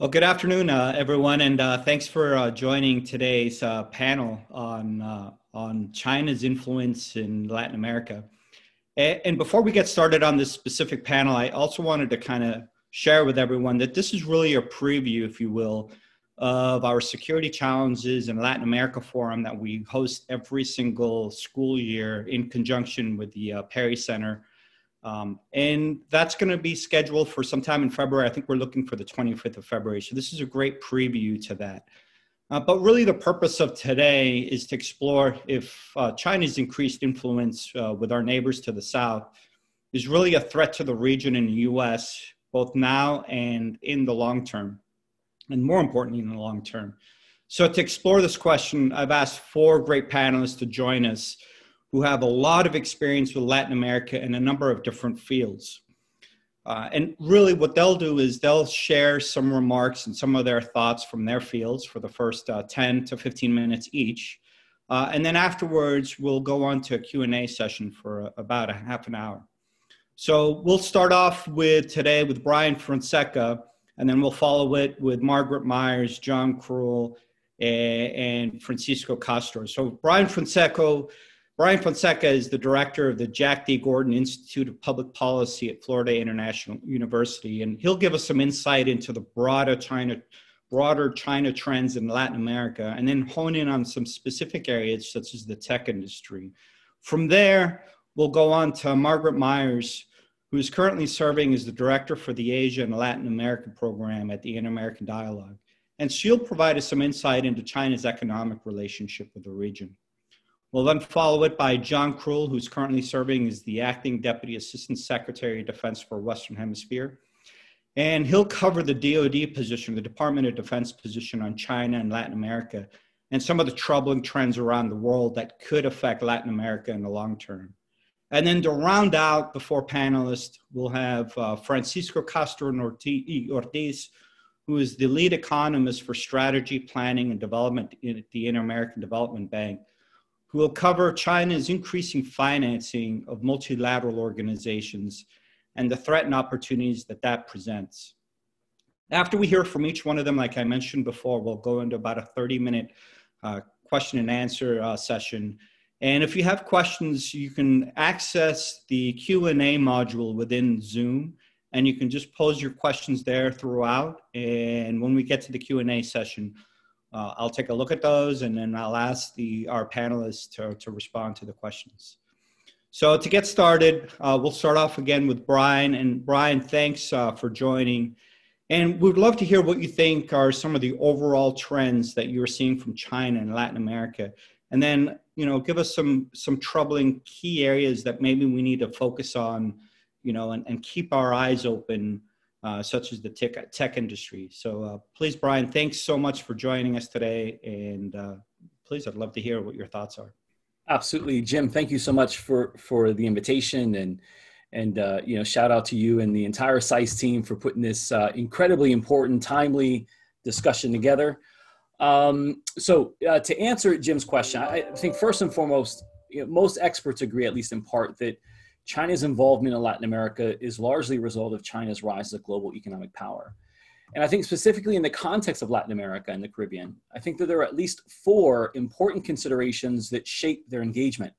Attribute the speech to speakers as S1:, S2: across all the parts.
S1: Well, good afternoon, everyone, and thanks for joining today's panel on China's influence in Latin America. And before we get started on this specific panel, I also wanted to kind of share with everyone that this is really a preview, if you will, of our Security Challenges in Latin America Forum that we host every single school year in conjunction with the Perry Center. And that's going to be scheduled for sometime in February. I think we're looking for the 25th of February. So this is a great preview to that. But really the purpose of today is to explore if China's increased influence with our neighbors to the south is really a threat to the region in the US, both now and in the long term, and more importantly in the long term. So to explore this question, I've asked four great panelists to join us who have a lot of experience with Latin America in a number of different fields. And really what they'll do is they'll share some remarks and some of their thoughts from their fields for the first 10 to 15 minutes each. And then afterwards, we'll go on to a Q&A session for about a half an hour. So we'll start off today with Brian Fonseca, and then we'll follow it with Margaret Myers, John Krull, and Francisco Castro. So Brian Fonseca is the director of the Jack D. Gordon Institute of Public Policy at Florida International University, and he'll give us some insight into the broader China trends in Latin America, and then hone in on some specific areas such as the tech industry. From there, we'll go on to Margaret Myers, who is currently serving as the director for the Asia and Latin America program at the Inter-American Dialogue, and she'll provide us some insight into China's economic relationship with the region. We'll then follow it by John Krull, who's currently serving as the Acting Deputy Assistant Secretary of Defense for Western Hemisphere. And he'll cover the DoD position, the Department of Defense position on China and Latin America, and some of the troubling trends around the world that could affect Latin America in the long term. And then to round out the four panelists, we'll have Francisco Castro Ortiz, who is the lead economist for strategy, planning, and development at the Inter-American Development Bank, who will cover China's increasing financing of multilateral organizations and the threat and opportunities that presents. After we hear from each one of them, like I mentioned before, we'll go into about a 30-minute question and answer session. And if you have questions, you can access the Q&A module within Zoom, and you can just pose your questions there throughout. And when we get to the Q&A session, I'll take a look at those, and then I'll ask our panelists to respond to the questions. So to get started, we'll start off again with Brian. And Brian, thanks for joining. And we'd love to hear what you think are some of the overall trends that you're seeing from China and Latin America. And then, give us some troubling key areas that maybe we need to focus on, and keep our eyes open, such as the tech industry. So please, Brian, thanks so much for joining us today. And please, I'd love to hear what your thoughts are.
S2: Absolutely. Jim, thank you so much for the invitation, and shout out to you and the entire SAIS team for putting this incredibly important, timely discussion together. So to answer Jim's question, I think first and foremost, most experts agree, at least in part, that China's involvement in Latin America is largely a result of China's rise as a global economic power. And I think specifically in the context of Latin America and the Caribbean, I think that there are at least four important considerations that shape their engagement.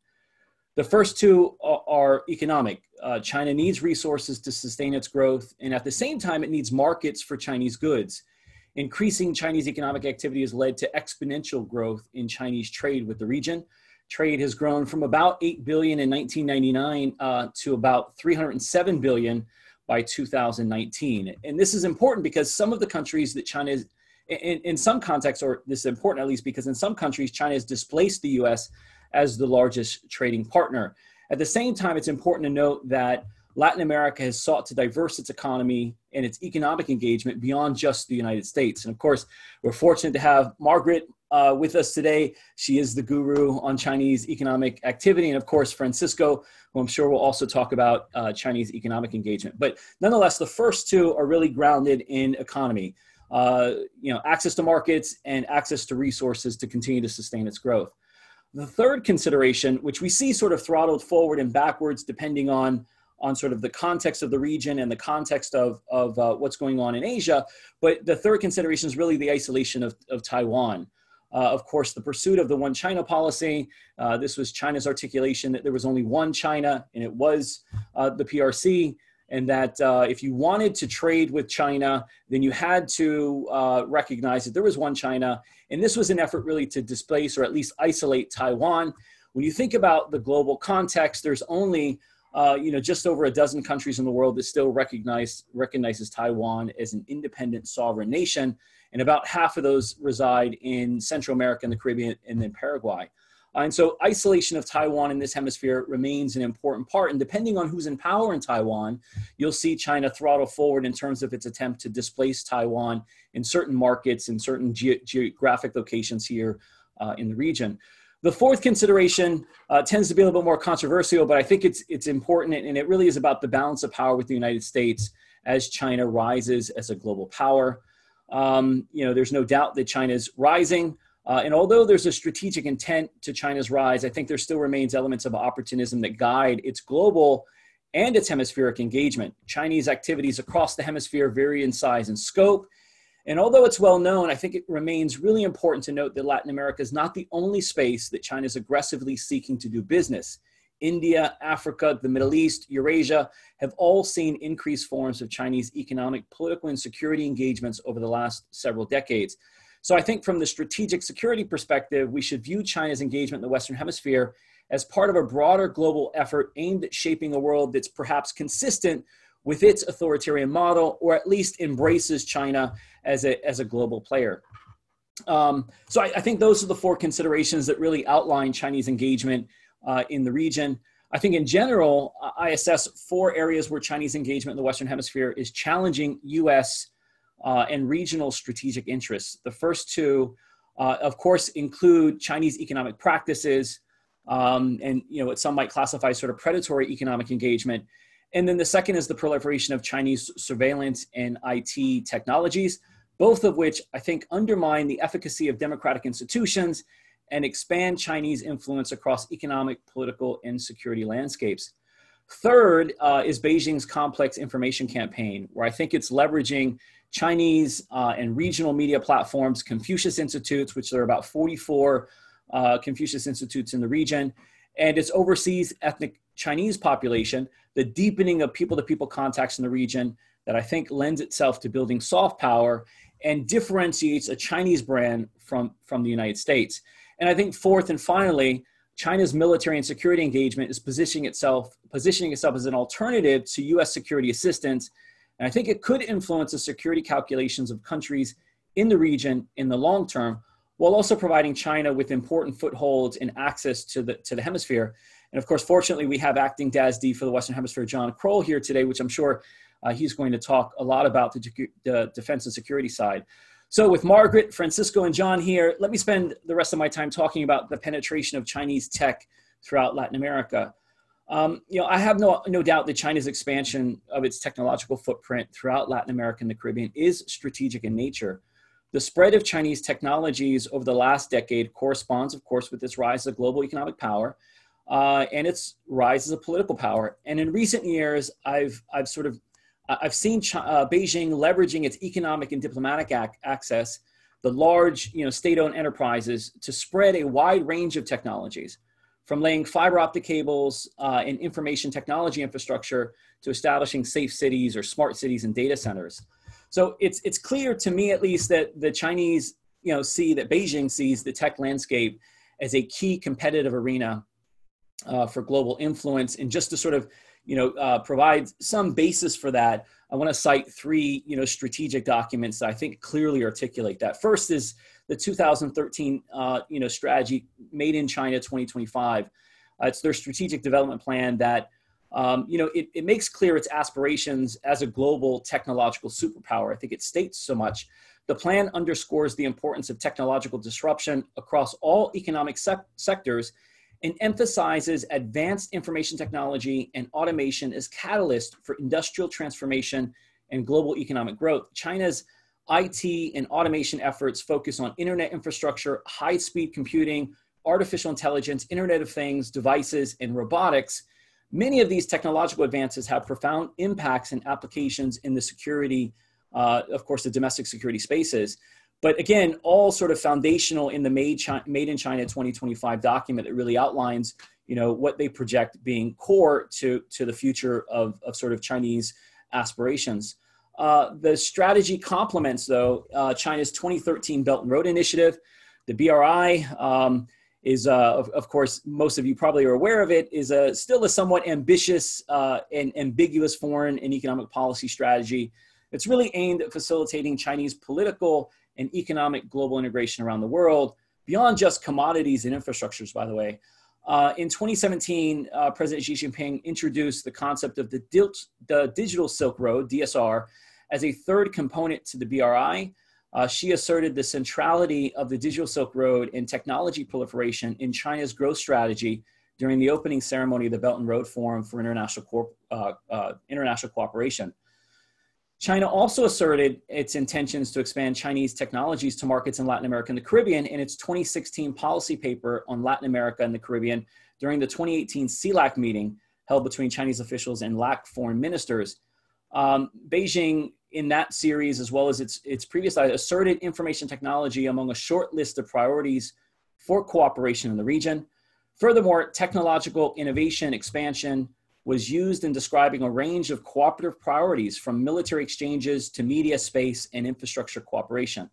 S2: The first two are economic. China needs resources to sustain its growth, and at the same time, it needs markets for Chinese goods. Increasing Chinese economic activity has led to exponential growth in Chinese trade with the region. Trade has grown from about 8 billion in 1999 to about 307 billion by 2019. And this is important because some of the countries that China is, in some contexts, or this is important at least because in some countries, China has displaced the US as the largest trading partner. At the same time, it's important to note that Latin America has sought to diverse its economy and its economic engagement beyond just the United States. And of course, we're fortunate to have Margaret with us today. She is the guru on Chinese economic activity. And of course, Francisco, who I'm sure will also talk about Chinese economic engagement. But nonetheless, the first two are really grounded in economy, access to markets and access to resources to continue to sustain its growth. The third consideration, which we see sort of throttled forward and backwards depending on on sort of the context of the region and the context of what's going on in Asia. But the third consideration is really the isolation of Taiwan. Of course, the pursuit of the one China policy. This was China's articulation that there was only one China, and it was the PRC. And that if you wanted to trade with China, then you had to recognize that there was one China. And this was an effort really to displace or at least isolate Taiwan. When you think about the global context, there's only just over a dozen countries in the world that still recognizes Taiwan as an independent sovereign nation. And about half of those reside in Central America and the Caribbean and then Paraguay. And so isolation of Taiwan in this hemisphere remains an important part. And depending on who's in power in Taiwan, you'll see China throttle forward in terms of its attempt to displace Taiwan in certain markets and certain geographic locations here in the region. The fourth consideration tends to be a little bit more controversial, but I think it's important, and it really is about the balance of power with the United States as China rises as a global power. There's no doubt that China is rising. And although there's a strategic intent to China's rise, I think there still remains elements of opportunism that guide its global and its hemispheric engagement. Chinese activities across the hemisphere vary in size and scope. And although it's well known, I think it remains really important to note that Latin America is not the only space that China is aggressively seeking to do business. India, Africa, the Middle East, Eurasia have all seen increased forms of Chinese economic, political, and security engagements over the last several decades. So I think from the strategic security perspective, we should view China's engagement in the Western Hemisphere as part of a broader global effort aimed at shaping a world that's perhaps consistent with its authoritarian model, or at least embraces China as a global player. So I think those are the four considerations that really outline Chinese engagement in the region. I think in general, I assess four areas where Chinese engagement in the Western Hemisphere is challenging U.S. And regional strategic interests. The first two, of course, include Chinese economic practices, and what some might classify as sort of predatory economic engagement. And then the second is the proliferation of Chinese surveillance and IT technologies, both of which I think undermine the efficacy of democratic institutions and expand Chinese influence across economic, political, and security landscapes. Third is Beijing's complex information campaign, where I think it's leveraging Chinese and regional media platforms, Confucius Institutes, which there are about 44 Confucius Institutes in the region, and its overseas ethnic Chinese population, the deepening of people-to-people contacts in the region that I think lends itself to building soft power and differentiates a Chinese brand from the United States. And I think fourth and finally, China's military and security engagement is positioning itself as an alternative to U.S. security assistance. And I think it could influence the security calculations of countries in the region in the long term, while also providing China with important footholds and access to the hemisphere. And of course, fortunately, we have acting DASD for the Western Hemisphere, John Kroll, here today, which I'm sure he's going to talk a lot about the defense and security side. So with Margaret, Francisco, and John here, let me spend the rest of my time talking about the penetration of Chinese tech throughout Latin America. I have no doubt that China's expansion of its technological footprint throughout Latin America and the Caribbean is strategic in nature. The spread of Chinese technologies over the last decade corresponds, of course, with its rise as a global economic power and its rise as a political power. And in recent years, I've seen Beijing leveraging its economic and diplomatic access, the large, state-owned enterprises, to spread a wide range of technologies, from laying fiber optic cables and information technology infrastructure to establishing safe cities or smart cities and data centers. So it's clear to me, at least, that the Chinese, Beijing sees the tech landscape as a key competitive arena for global influence. And just to sort of, provide some basis for that, I want to cite three, strategic documents that I think clearly articulate that. First is the 2013, strategy Made in China 2025. It's their strategic development plan that, it makes clear its aspirations as a global technological superpower. I think it states so much. The plan underscores the importance of technological disruption across all economic sectors and emphasizes advanced information technology and automation as catalyst for industrial transformation and global economic growth. China's IT and automation efforts focus on internet infrastructure, high-speed computing, artificial intelligence, Internet of Things, devices, and robotics, Many of these technological advances have profound impacts and applications in the security, of course, the domestic security spaces. But again, all sort of foundational in the Made in China 2025 document that really outlines, what they project being core to the future of sort of Chinese aspirations. The strategy complements, though, China's 2013 Belt and Road Initiative. The BRI is, of course, most of you probably are aware of it, is still a somewhat ambitious and ambiguous foreign and economic policy strategy. It's really aimed at facilitating Chinese political and economic global integration around the world, beyond just commodities and infrastructures, by the way. In 2017, President Xi Jinping introduced the concept of the Digital Silk Road, DSR, as a third component to the BRI. She asserted the centrality of the Digital Silk Road and technology proliferation in China's growth strategy during the opening ceremony of the Belt and Road Forum for International Cooperation. China also asserted its intentions to expand Chinese technologies to markets in Latin America and the Caribbean in its 2016 policy paper on Latin America and the Caribbean during the 2018 CELAC meeting held between Chinese officials and LAC foreign ministers. Beijing, in that series, as well as its previous slide, asserted information technology among a short list of priorities for cooperation in the region. Furthermore, technological innovation expansion was used in describing a range of cooperative priorities from military exchanges to media, space, and infrastructure cooperation.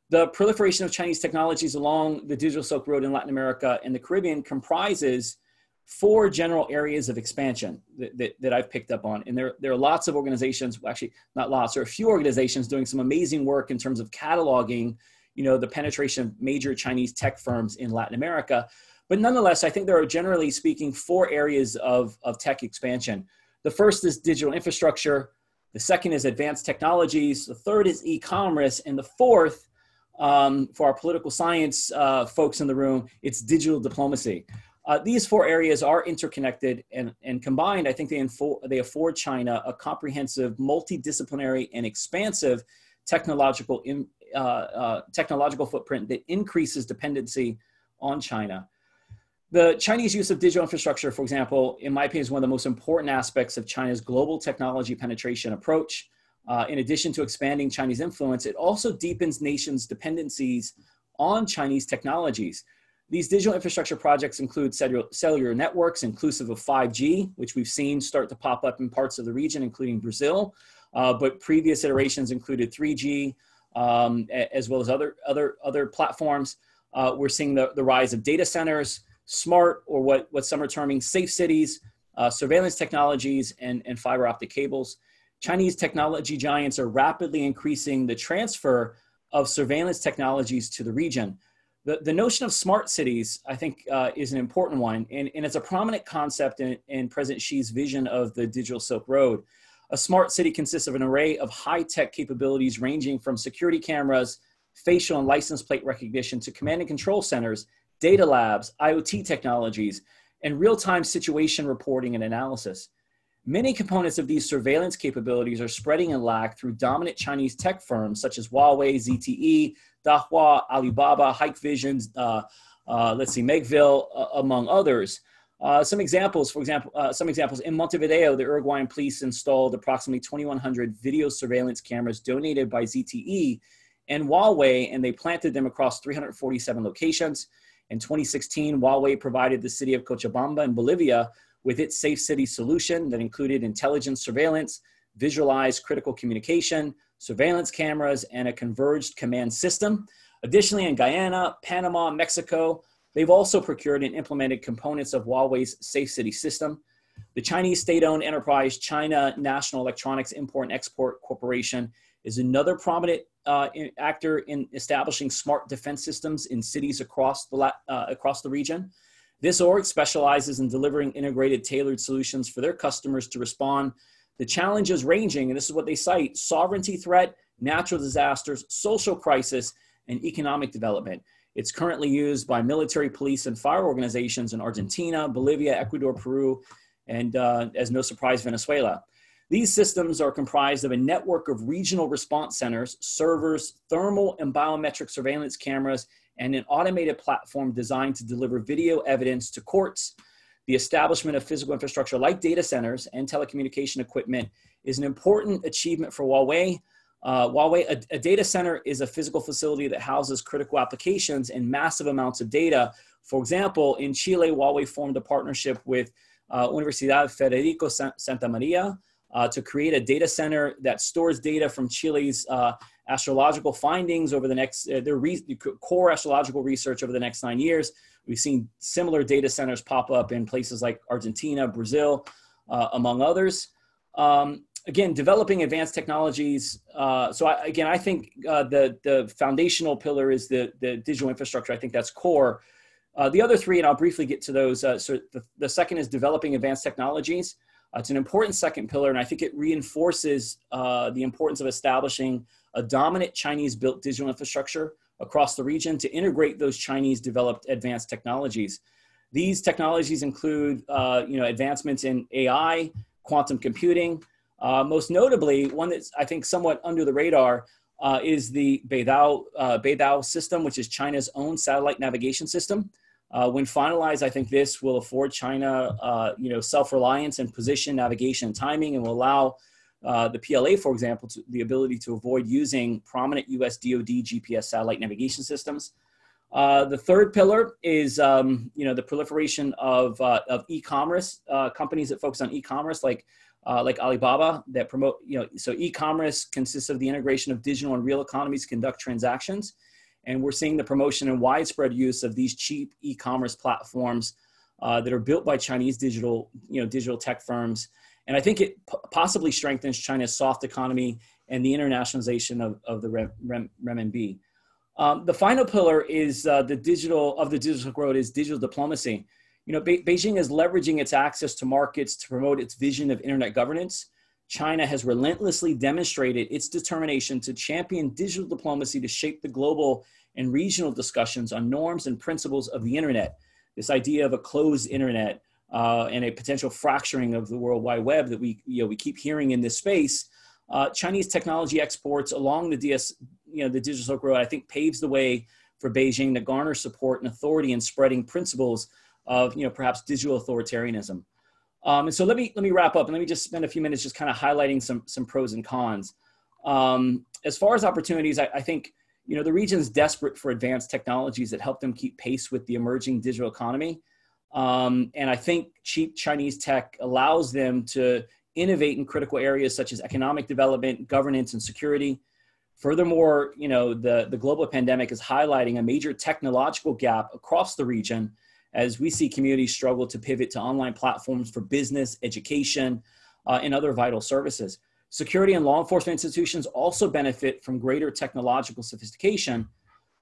S2: The proliferation of Chinese technologies along the Digital Silk Road in Latin America and the Caribbean comprises 4 general areas of expansion that I've picked up on. And there are lots of organizations, actually not lots, there are a few organizations doing some amazing work in terms of cataloging, the penetration of major Chinese tech firms in Latin America. But nonetheless, I think there are, generally speaking, 4 areas of tech expansion. The first is digital infrastructure. The second is advanced technologies. The third is e-commerce. And the fourth, for our political science folks in the room, it's digital diplomacy. These 4 areas are interconnected and combined. I think they afford China a comprehensive, multidisciplinary, and expansive technological footprint that increases dependency on China. The Chinese use of digital infrastructure, for example, in my opinion, is one of the most important aspects of China's global technology penetration approach. In addition to expanding Chinese influence, it also deepens nations' dependencies on Chinese technologies. These digital infrastructure projects include cellular networks, inclusive of 5G, which we've seen start to pop up in parts of the region, including Brazil. But previous iterations included 3G, as well as other platforms. We're seeing the rise of data centers, smart, or what some are terming safe cities, surveillance technologies, and fiber optic cables. Chinese technology giants are rapidly increasing the transfer of surveillance technologies to the region. The notion of smart cities, I think, is an important one, and it's a prominent concept in President Xi's vision of the Digital Silk Road. A smart city consists of an array of high-tech capabilities ranging from security cameras, facial and license plate recognition to command and control centers, data labs, IoT technologies, and real-time situation reporting and analysis. Many components of these surveillance capabilities are spreading in LAC through dominant Chinese tech firms such as Huawei, ZTE, Dahua, Alibaba, Hikvision, Megville, among others. Some examples, in Montevideo, the Uruguayan police installed approximately 2,100 video surveillance cameras donated by ZTE and Huawei, and they planted them across 347 locations. In 2016, Huawei provided the city of Cochabamba in Bolivia with its Safe City solution that included intelligence surveillance, visualized critical communication, surveillance cameras, and a converged command system. Additionally, in Guyana, Panama, Mexico, they've also procured and implemented components of Huawei's Safe City system. The Chinese state-owned enterprise China National Electronics Import and Export Corporation is another prominent actor in establishing smart defense systems in cities across the region. This org specializes in delivering integrated, tailored solutions for their customers to respond to challenges ranging, and this is what they cite, sovereignty threat, natural disasters, social crisis, and economic development. It's currently used by military, police, and fire organizations in Argentina, Bolivia, Ecuador, Peru, and as no surprise, Venezuela. These systems are comprised of a network of regional response centers, servers, thermal and biometric surveillance cameras, and an automated platform designed to deliver video evidence to courts. the establishment of physical infrastructure like data centers and telecommunication equipment is an important achievement for Huawei. A data center is a physical facility that houses critical applications and massive amounts of data. For example, in Chile, Huawei formed a partnership with Universidad Federico Santa Maria to create a data center that stores data from Chile's astrological findings over the next, their core astrological research over the next 9 years. We've seen similar data centers pop up in places like Argentina, Brazil, among others. Again, developing advanced technologies. I think the foundational pillar is the digital infrastructure. I think that's core. The other three, and I'll briefly get to those. The second is developing advanced technologies. It's an important second pillar, and I think it reinforces the importance of establishing a dominant Chinese-built digital infrastructure across the region to integrate those Chinese-developed advanced technologies. These technologies include, advancements in AI, quantum computing. Most notably, one that's I think somewhat under the radar is the Beidou system, which is China's own satellite navigation system. When finalized, I think this will afford China, self-reliance and position, navigation, and timing, and will allow the PLA, for example, the ability to avoid using prominent US DoD GPS satellite navigation systems. The third pillar is, the proliferation of e-commerce companies that focus on e-commerce, like Alibaba, that promote, so e-commerce consists of the integration of digital and real economies to conduct transactions. And we're seeing the promotion and widespread use of these cheap e-commerce platforms that are built by Chinese digital tech firms. And I think it possibly strengthens China's soft economy and the internationalization of the renminbi. The final pillar is the digital Silk Road is digital diplomacy. Beijing is leveraging its access to markets to promote its vision of internet governance. China has relentlessly demonstrated its determination to champion digital diplomacy to shape the global and regional discussions on norms and principles of the internet. This idea of a closed internet and a potential fracturing of the World Wide Web that we keep hearing in this space. Chinese technology exports along the digital Silk Road, I think, paves the way for Beijing to garner support and authority in spreading principles of perhaps digital authoritarianism. And so let me wrap up and let me just spend a few minutes just kind of highlighting some pros and cons. As far as opportunities, I think the region's desperate for advanced technologies that help them keep pace with the emerging digital economy. And I think cheap Chinese tech allows them to innovate in critical areas such as economic development, governance, and security. Furthermore, the global pandemic is highlighting a major technological gap across the region as we see communities struggle to pivot to online platforms for business, education, and other vital services. Security and law enforcement institutions also benefit from greater technological sophistication.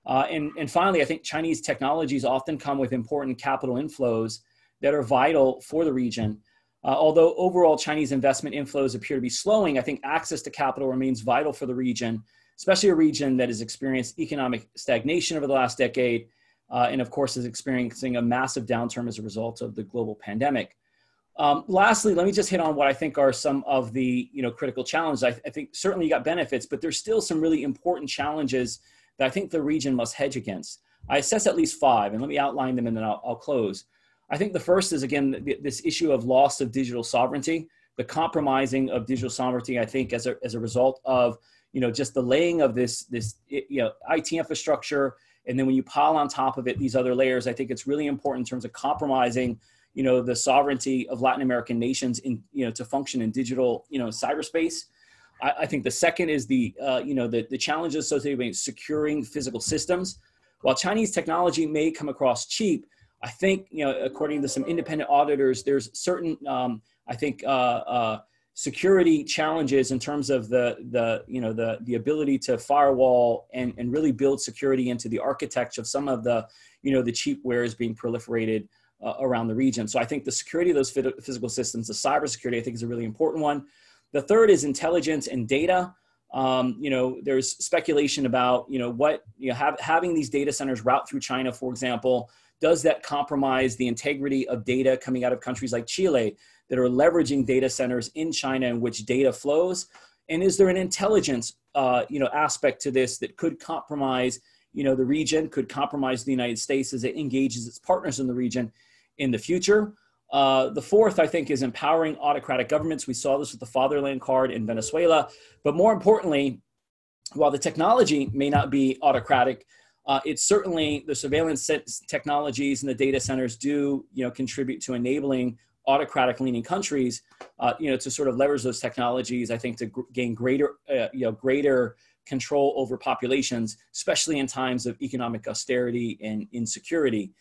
S2: And finally, I think Chinese technologies often come with important capital inflows that are vital for the region. Although overall Chinese investment inflows appear to be slowing, I think access to capital remains vital for the region, especially a region that has experienced economic stagnation over the last decade, and of course is experiencing a massive downturn as a result of the global pandemic. Lastly, let me just hit on what I think are some of the critical challenges. I think certainly you got benefits, but there's still some really important challenges that I think the region must hedge against. I assess at least 5, and let me outline them and then I'll close. I think the first is, again, this issue of loss of digital sovereignty, the compromising of digital sovereignty, I think as a result of, just the laying of this IT infrastructure. And then when you pile on top of it, these other layers, I think it's really important in terms of compromising, the sovereignty of Latin American nations in, to function in digital, cyberspace. I think the second is the challenges associated with securing physical systems. While Chinese technology may come across cheap, I think, according to some independent auditors, there's certain, security challenges in terms of the ability to firewall and really build security into the architecture of some of the, the cheap wares being proliferated around the region. So I think the security of those physical systems, the cybersecurity, I think is a really important one. The third is intelligence and data. There's speculation about, having these data centers route through China, for example. Does that compromise the integrity of data coming out of countries like Chile that are leveraging data centers in China in which data flows? And is there an intelligence, aspect to this that could compromise, the region, could compromise the United States as it engages its partners in the region in the future? The fourth, I think, is empowering autocratic governments. We saw this with the Fatherland Card in Venezuela. But more importantly, while the technology may not be autocratic, it's certainly the surveillance technologies and the data centers do, contribute to enabling autocratic leaning countries, to sort of leverage those technologies, I think, to gain greater control over populations, especially in times of economic austerity and insecurity.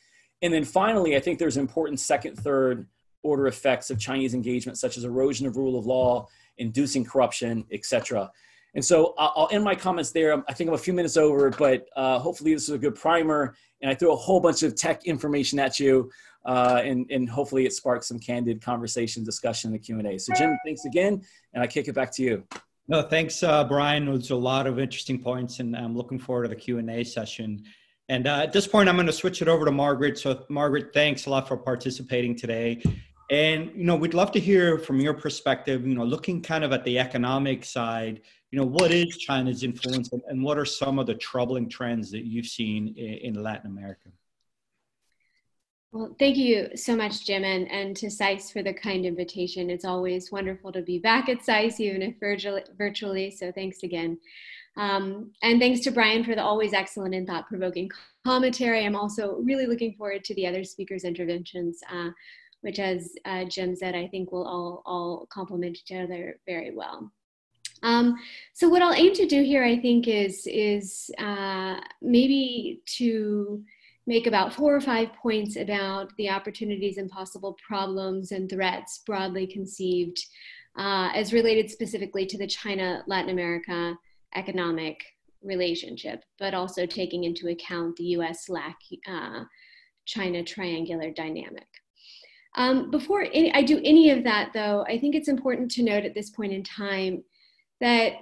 S2: And then finally, I think there's important second, third order effects of Chinese engagement, such as erosion of rule of law, inducing corruption, et cetera. And so I'll end my comments there. I think I'm a few minutes over, but hopefully this is a good primer. And I threw a whole bunch of tech information at you, and hopefully it sparks some candid conversation, discussion in the Q&A. So Jim, thanks again, and I kick it back to you.
S1: No, thanks, Brian. There's a lot of interesting points, and I'm looking forward to the Q&A session. And at this point, I'm going to switch it over to Margaret. So Margaret, thanks a lot for participating today. And, we'd love to hear from your perspective, looking kind of at the economic side, what is China's influence and what are some of the troubling trends that you've seen in Latin America?
S3: Well, thank you so much, Jim, and to SAIS for the kind invitation. It's always wonderful to be back at SAIS, even if virtually, so thanks again. And thanks to Brian for the always excellent and thought-provoking commentary. I'm also really looking forward to the other speakers' interventions, which, as Jim said, I think will all complement each other very well. So what I'll aim to do here, I think, is maybe to make about 4 or 5 points about the opportunities and possible problems and threats broadly conceived as related specifically to the China-Latin America economic relationship, but also taking into account the US-China triangular dynamic. Before I do any of that, though, I think it's important to note at this point in time that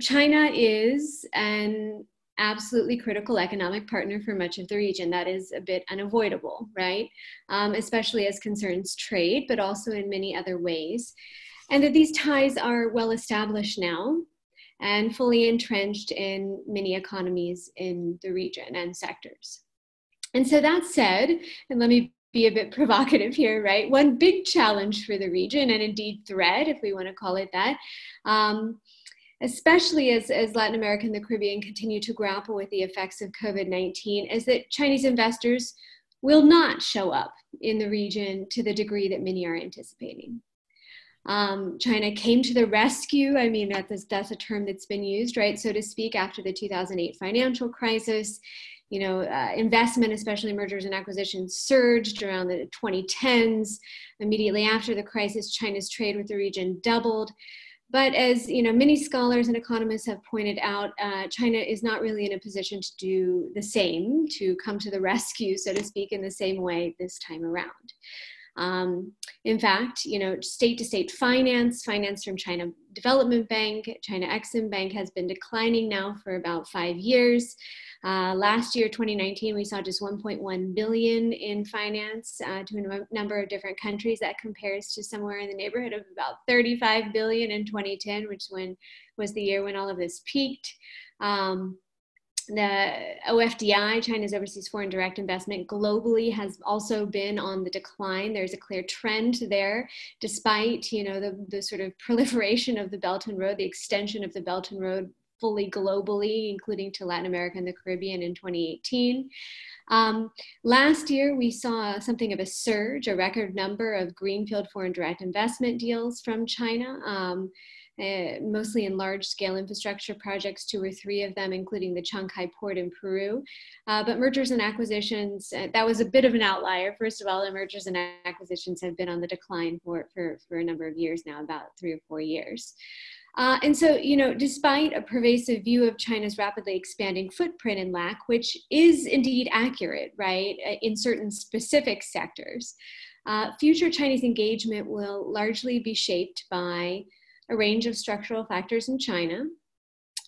S3: China is an absolutely critical economic partner for much of the region. That is a bit unavoidable, right? Especially as concerns trade, but also in many other ways. And that these ties are well established now and fully entrenched in many economies in the region and sectors. And so that said, and let me be a bit provocative here, right? One big challenge for the region, and indeed threat, if we want to call it that, especially as Latin America and the Caribbean continue to grapple with the effects of COVID-19, is that Chinese investors will not show up in the region to the degree that many are anticipating. China came to the rescue. I mean, that's a term that's been used, right, so to speak, after the 2008 financial crisis. Investment, especially mergers and acquisitions, surged around the 2010s. Immediately after the crisis, China's trade with the region doubled. But as many scholars and economists have pointed out, China is not really in a position to do the same, to come to the rescue, so to speak, in the same way this time around. In fact, state-to-state finance from China Development Bank, China Exim Bank, has been declining now for about 5 years. Last year, 2019, we saw just 1.1 billion in finance to a number of different countries. That compares to somewhere in the neighborhood of about 35 billion in 2010, which was the year when all of this peaked. The OFDI, China's Overseas Foreign Direct Investment, globally has also been on the decline. There's a clear trend there, despite the sort of proliferation of the Belt and Road, the extension of the Belt and Road fully globally, including to Latin America and the Caribbean in 2018. Last year, we saw something of a surge, a record number of greenfield foreign direct investment deals from China, mostly in large-scale infrastructure projects, 2 or 3 of them, including the Chancay port in Peru. But mergers and acquisitions, that was a bit of an outlier. First of all, the mergers and acquisitions have been on the decline for a number of years now, about 3 or 4 years. And so, despite a pervasive view of China's rapidly expanding footprint in LAC, which is indeed accurate, right, in certain specific sectors, future Chinese engagement will largely be shaped by a range of structural factors in China,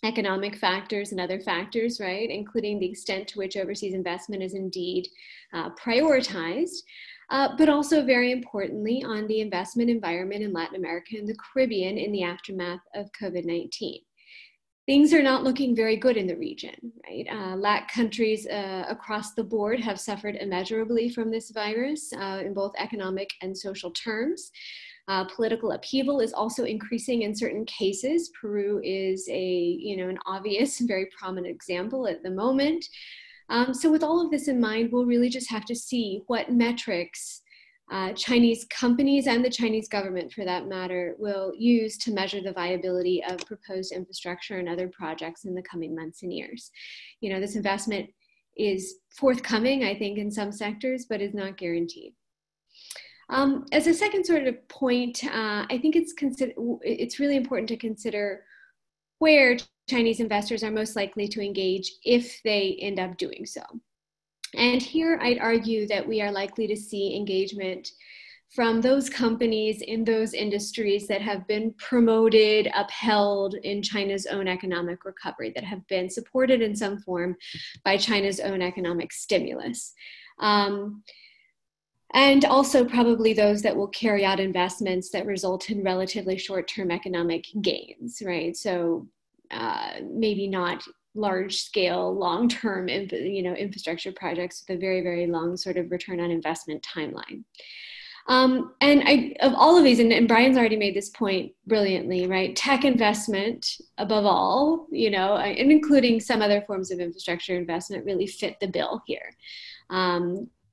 S3: economic factors and other factors, right, including the extent to which overseas investment is indeed prioritized, but also very importantly on the investment environment in Latin America and the Caribbean in the aftermath of COVID-19. things are not looking very good in the region, right? LAC countries across the board have suffered immeasurably from this virus in both economic and social terms. Political upheaval is also increasing in certain cases. Peru is an obvious, very prominent example at the moment. So with all of this in mind, we'll really just have to see what metrics Chinese companies and the Chinese government, for that matter, will use to measure the viability of proposed infrastructure and other projects in the coming months and years. This investment is forthcoming, I think, in some sectors, but is not guaranteed. As a second sort of point, I think it's really important to consider where Chinese investors are most likely to engage if they end up doing so. And here I'd argue that we are likely to see engagement from those companies in those industries that have been promoted, upheld in China's own economic recovery, that have been supported in some form by China's own economic stimulus. And also probably those that will carry out investments that result in relatively short-term economic gains, right? So maybe not large-scale, long-term, infrastructure projects with a very, very long sort of return on investment timeline. Of all of these, and Brian's already made this point brilliantly, right? Tech investment, above all, and including some other forms of infrastructure investment, really fit the bill here.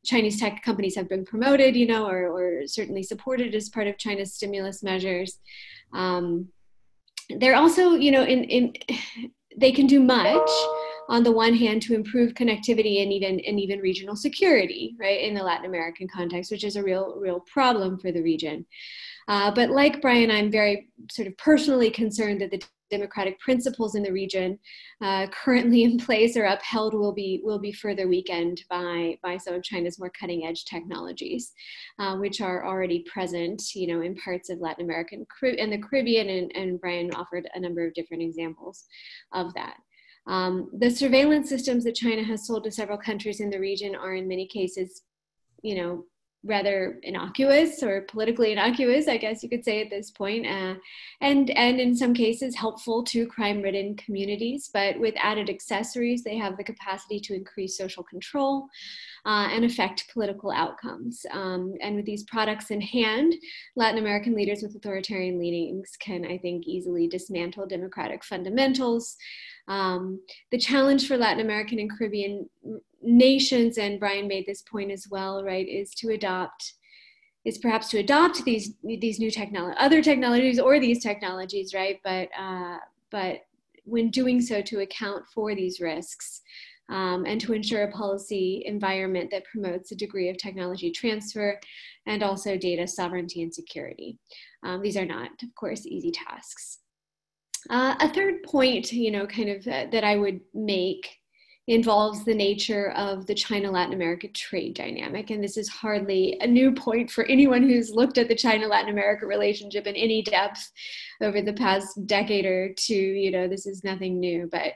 S3: Chinese tech companies have been promoted, or certainly supported as part of China's stimulus measures. They're also, they can do much on the one hand to improve connectivity and even regional security, right, in the Latin American context, which is a real problem for the region. But like Brian, I'm very sort of personally concerned that the democratic principles in the region currently in place or upheld will be further weakened by some of China's more cutting edge technologies, which are already present, in parts of Latin America and the Caribbean, and Brian offered a number of different examples of that. The surveillance systems that China has sold to several countries in the region are in many cases, rather innocuous or politically innocuous, I guess you could say at this point, and in some cases helpful to crime-ridden communities, but with added accessories, they have the capacity to increase social control and affect political outcomes. And with these products in hand, Latin American leaders with authoritarian leanings can, I think, easily dismantle democratic fundamentals. The challenge for Latin American and Caribbean nations, and Brian made this point as well, right, is perhaps to adopt these new other technologies or these technologies, right, but when doing so, to account for these risks and to ensure a policy environment that promotes a degree of technology transfer and also data sovereignty and security. These are not, of course, easy tasks. A third point, that I would make involves the nature of the China-Latin America trade dynamic. And this is hardly a new point for anyone who's looked at the China-Latin America relationship in any depth over the past decade or two. This is nothing new, but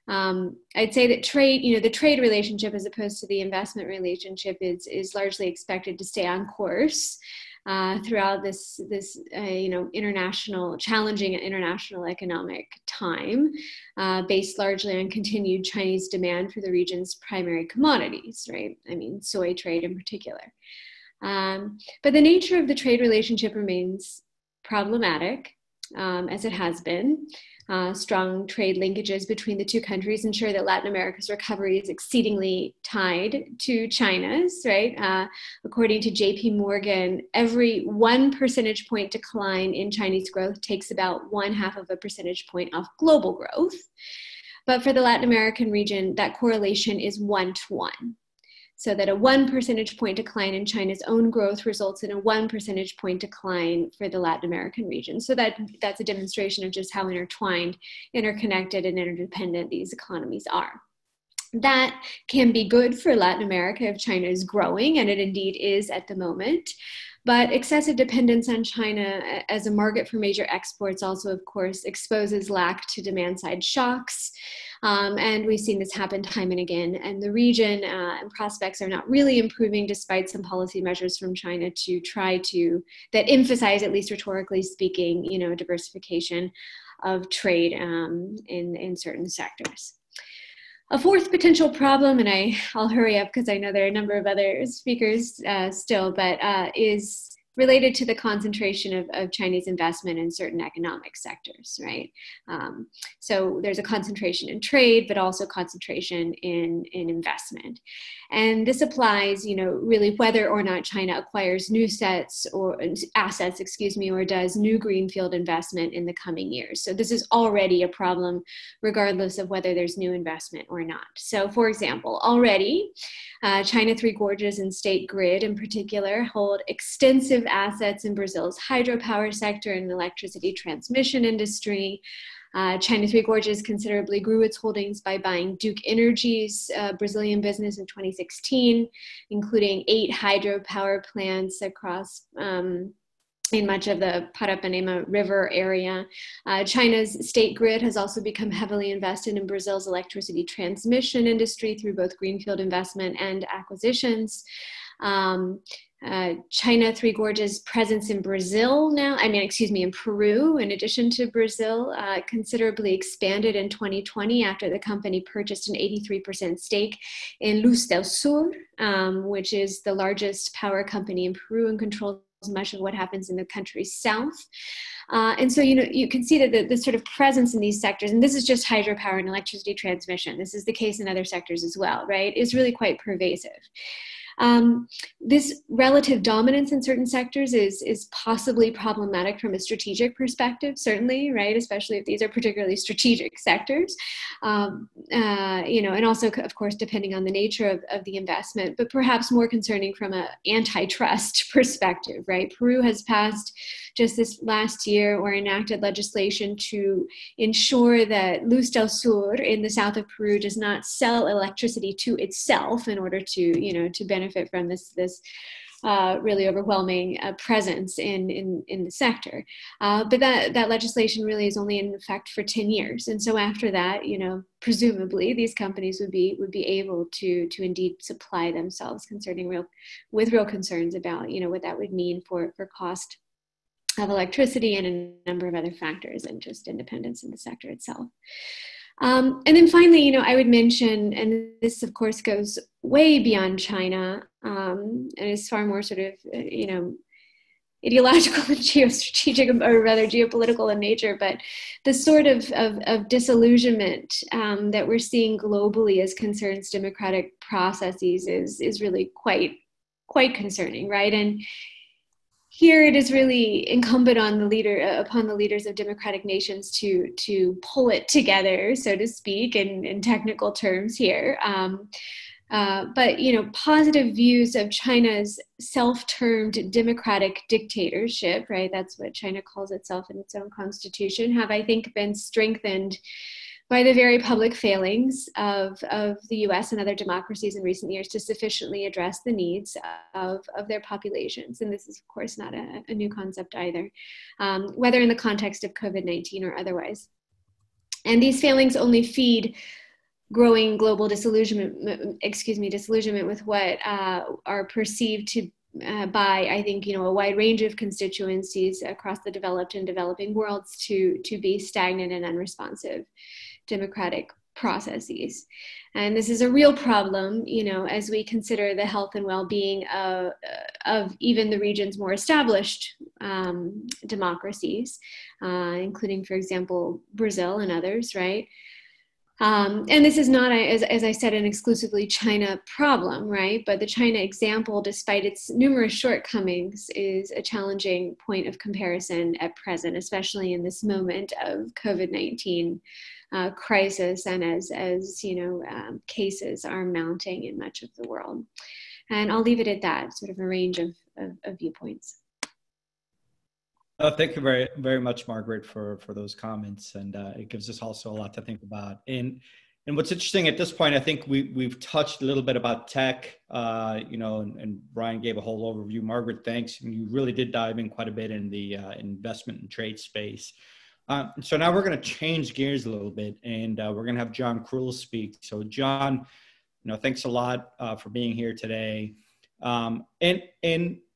S3: I'd say that trade, the trade relationship as opposed to the investment relationship is largely expected to stay on course throughout this challenging international economic time, based largely on continued Chinese demand for the region's primary commodities, right? I mean, soy trade in particular. But the nature of the trade relationship remains problematic, as it has been. Strong trade linkages between the two countries ensure that Latin America's recovery is exceedingly tied to China's, right? According to JP Morgan, every 1 percentage point decline in Chinese growth takes about 1/2 of a percentage point off global growth. But for the Latin American region, that correlation is 1-to-1. So that a 1 percentage point decline in China's own growth results in a 1 percentage point decline for the Latin American region. So that's a demonstration of just how intertwined, interconnected, and interdependent these economies are. That can be good for Latin America if China is growing, and it indeed is at the moment. But excessive dependence on China as a market for major exports also, of course, exposes LAC to demand-side shocks. And we've seen this happen time and again. And the region and prospects are not really improving despite some policy measures from China that emphasize, at least rhetorically speaking, diversification of trade in certain sectors. A fourth potential problem, and I'll hurry up because I know there are a number of other speakers still, but is related to the concentration of Chinese investment in certain economic sectors, right? So there's a concentration in trade, but also concentration in investment. And this applies, really whether or not China acquires new assets, or does new greenfield investment in the coming years. So this is already a problem regardless of whether there's new investment or not. So for example, already China Three Gorges and State Grid in particular hold extensive assets in Brazil's hydropower sector and electricity transmission industry. China Three Gorges considerably grew its holdings by buying Duke Energy's Brazilian business in 2016, including 8 hydropower plants across in much of the Parapanema River area. China's State Grid has also become heavily invested in Brazil's electricity transmission industry through both greenfield investment and acquisitions. China Three Gorges' presence in in Peru, in addition to Brazil, considerably expanded in 2020 after the company purchased an 83% stake in Luz del Sur, which is the largest power company in Peru and controls much of what happens in the country's south. And so, you can see that the sort of presence in these sectors, and this is just hydropower and electricity transmission, this is the case in other sectors as well, right, is really quite pervasive. This relative dominance in certain sectors is possibly problematic from a strategic perspective, certainly, right? Especially if these are particularly strategic sectors, and also, of course, depending on the nature of the investment, but perhaps more concerning from an antitrust perspective, right? Peru has passed just this last year or enacted legislation to ensure that Luz del Sur in the south of Peru does not sell electricity to itself in order to benefit from this really overwhelming presence in the sector. But that legislation really is only in effect for 10 years. And so after that, presumably these companies would be able to indeed supply themselves with real concerns about, what that would mean for cost of electricity and a number of other factors, and just independence in the sector itself. And then finally, I would mention, and this of course goes way beyond China, and is far more sort of, ideological and geostrategic, or rather geopolitical in nature, but the sort of disillusionment that we're seeing globally as concerns democratic processes is really quite concerning, right? And here it is really incumbent on upon the leaders of democratic nations to pull it together, so to speak, in technical terms here. But positive views of China's self-termed democratic dictatorship, right? That's what China calls itself in its own constitution, have, I think, been strengthened by the very public failings of the US and other democracies in recent years to sufficiently address the needs of their populations. And this is, of course, not a new concept either, whether in the context of COVID-19 or otherwise. And these failings only feed growing global disillusionment with what are perceived to by, I think, a wide range of constituencies across the developed and developing worlds to be stagnant and unresponsive democratic processes. And this is a real problem, as we consider the health and well-being of even the region's more established democracies, including, for example, Brazil and others, right? And this is not, as I said, an exclusively China problem, right? But the China example, despite its numerous shortcomings, is a challenging point of comparison at present, especially in this moment of COVID-19 crisis, and as cases are mounting in much of the world. And I'll leave it at that, sort of a range of viewpoints.
S1: Thank you very, very much, Margaret, for those comments. And it gives us also a lot to think about. And what's interesting at this point, I think we've touched a little bit about tech, and Brian gave a whole overview. Margaret, thanks. You really did dive in quite a bit in the investment and trade space. So now we're going to change gears a little bit, and we're going to have John Krull speak. So John, thanks a lot for being here today.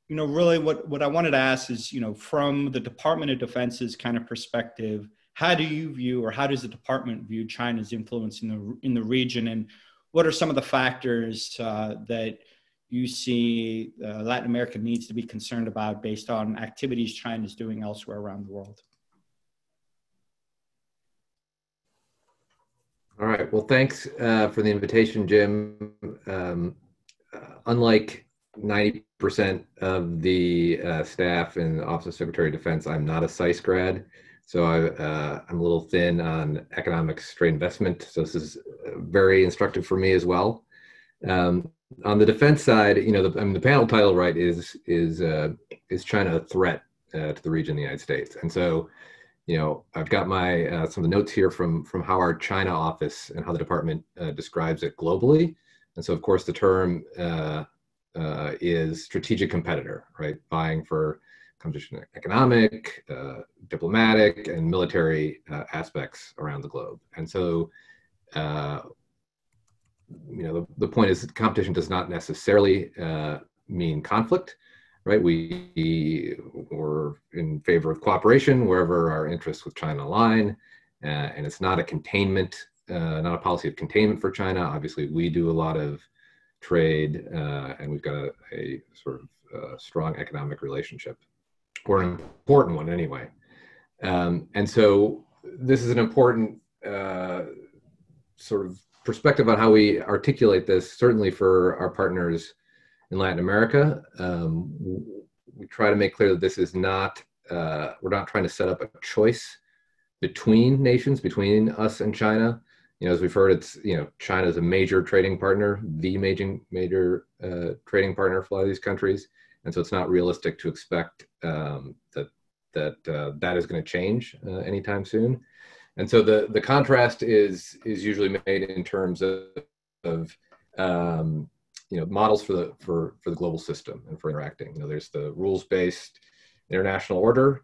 S1: Really what I wanted to ask is, from the Department of Defense's kind of perspective, how do you view, or how does the department view China's influence in the region, and what are some of the factors that you see Latin America needs to be concerned about based on activities China is doing elsewhere around the world?
S4: All right. Well, thanks for the invitation, Jim. Unlike 90% of the staff in the Office of Secretary of Defense, I'm not a SAIS grad. So I'm a little thin on economics, trade investment. So this is very instructive for me as well. On the defense side, you know, the panel title, right, is China a threat to the region of the United States? And so, you know, I've got my some of the notes here from how our China office and how the department describes it globally. And so, of course, the term is strategic competitor, right? Vying for competition, economic, diplomatic, and military aspects around the globe. And so, you know, the point is that competition does not necessarily mean conflict, right? We're in favor of cooperation wherever our interests with China align, and it's not a containment, not a policy of containment for China. Obviously, we do a lot of trade, and we've got a sort of strong economic relationship, or an important one anyway. And so this is an important sort of perspective on how we articulate this, certainly for our partners in Latin America. We try to make clear that this is not, we're not trying to set up a choice between nations, between us and China. You know, as we've heard, it's, you know, China is a major trading partner, the major trading partner for a lot of these countries. And so it's not realistic to expect that is going to change anytime soon. And so the contrast is usually made in terms of you know, models for the global system and for interacting. You know, there's the rules-based international order.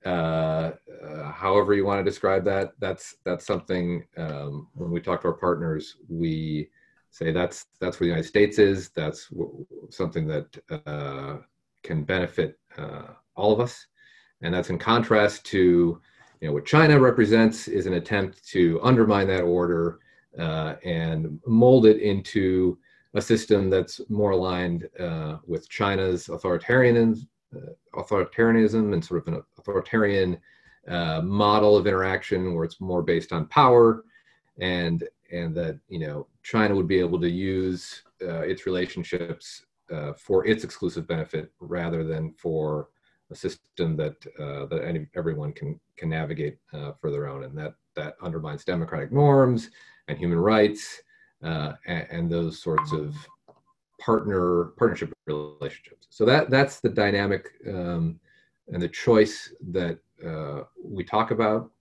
S4: However you want to describe that, that's something when we talk to our partners, we say that's where the United States is. That's something that can benefit all of us, and that's in contrast to, you know, what China represents is an attempt to undermine that order and mold it into a system that's more aligned with China's authoritarianism and sort of an authoritarian model of interaction where it's more based on power, and that, you know, China would be able to use its relationships for its exclusive benefit rather than for a system that everyone can navigate for their own, and that undermines democratic norms and human rights and those sorts of partnership relationships. So that's the dynamic and the choice that we talk about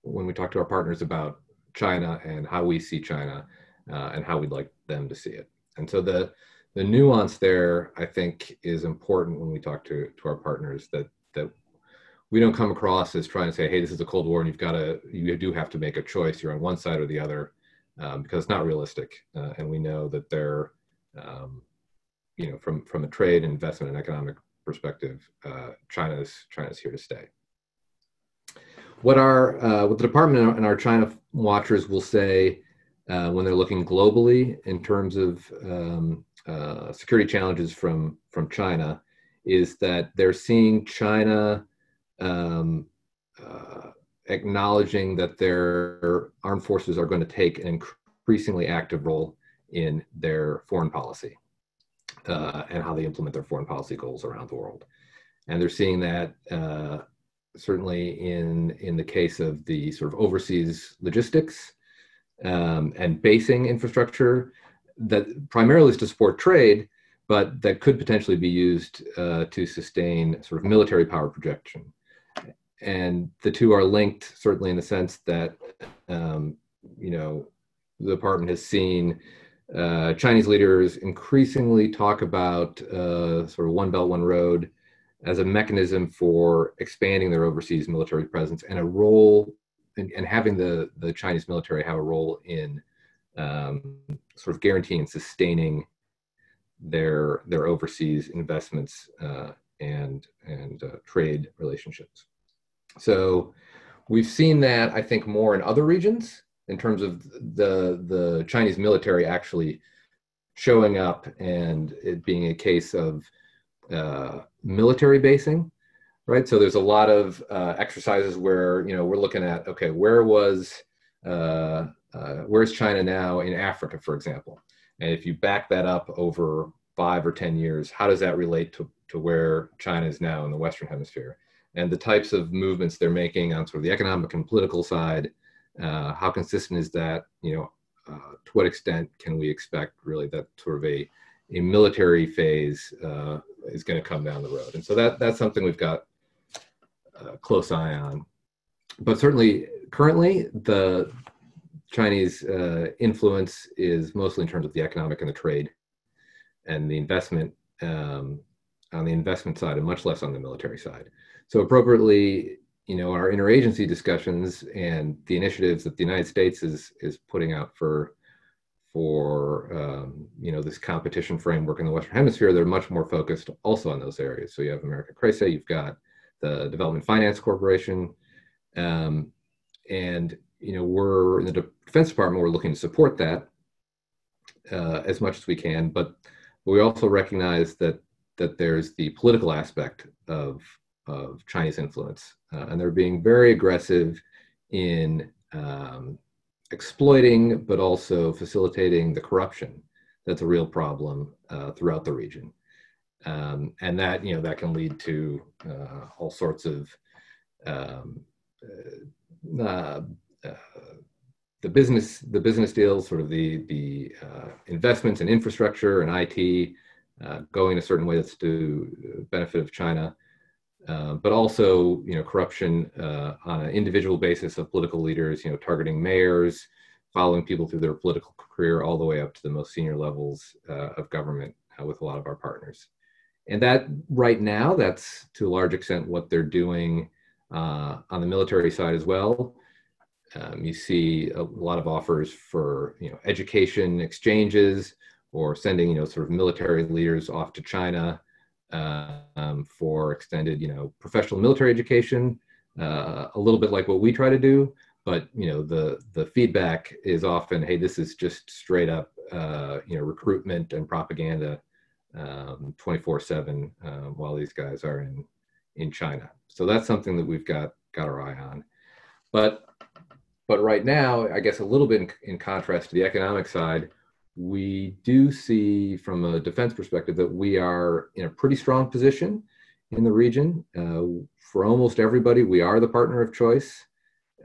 S4: when we talk to our partners about China and how we see China and how we'd like them to see it. And so the nuance there, I think, is important when we talk to our partners, that we don't come across as trying to say, hey, this is a Cold War and you do have to make a choice. You're on one side or the other, because it's not realistic. And we know that they're, you know, from a trade, investment, and economic perspective, China's here to stay. What the department and our China watchers will say when they're looking globally in terms of security challenges from China is that they're seeing China acknowledging that their armed forces are going to take an increasingly active role in their foreign policy and how they implement their foreign policy goals around the world. And they're seeing that certainly in the case of the sort of overseas logistics and basing infrastructure that primarily is to support trade, but that could potentially be used to sustain sort of military power projection. And the two are linked, certainly in the sense that, you know, the department has seen Chinese leaders increasingly talk about sort of One Belt, One Road as a mechanism for expanding their overseas military presence and a role, and having the Chinese military have a role in sort of guaranteeing and sustaining their overseas investments and trade relationships. So we've seen that, I think, more in other regions in terms of the Chinese military actually showing up and it being a case of military basing, right? So there's a lot of exercises where, we're looking at, okay, where's China now in Africa, for example? And if you back that up over 5 or 10 years, how does that relate to where China is now in the Western Hemisphere? And the types of movements they're making on sort of the economic and political side, how consistent is that? To what extent can we expect really that sort of a military phase is going to come down the road? And so that's something we've got a close eye on. But certainly currently the Chinese influence is mostly in terms of the economic and the trade and the investment on the investment side and much less on the military side. So appropriately, our interagency discussions and the initiatives that the United States is putting out for this competition framework in the Western Hemisphere, they're much more focused also on those areas. So you have American CRESE, you've got the Development Finance Corporation, and we're in the Defense Department, we're looking to support that as much as we can, but we also recognize that there's the political aspect of Chinese influence, and they're being very aggressive in exploiting, but also facilitating the corruption that's a real problem throughout the region, and that that can lead to all sorts of the business deals, sort of the investments in infrastructure and IT going a certain way that's to benefit of China. But also, corruption on an individual basis of political leaders, targeting mayors, following people through their political career all the way up to the most senior levels of government with a lot of our partners. And that right now, that's to a large extent what they're doing on the military side as well. You see a lot of offers for, education exchanges or sending, sort of military leaders off to China for extended, professional military education, a little bit like what we try to do. But, the feedback is often, hey, this is just straight up, recruitment and propaganda 24/7 while these guys are in China. So that's something that we've got our eye on. But right now, I guess a little bit in contrast to the economic side, we do see from a defense perspective that we are in a pretty strong position in the region. For almost everybody, we are the partner of choice.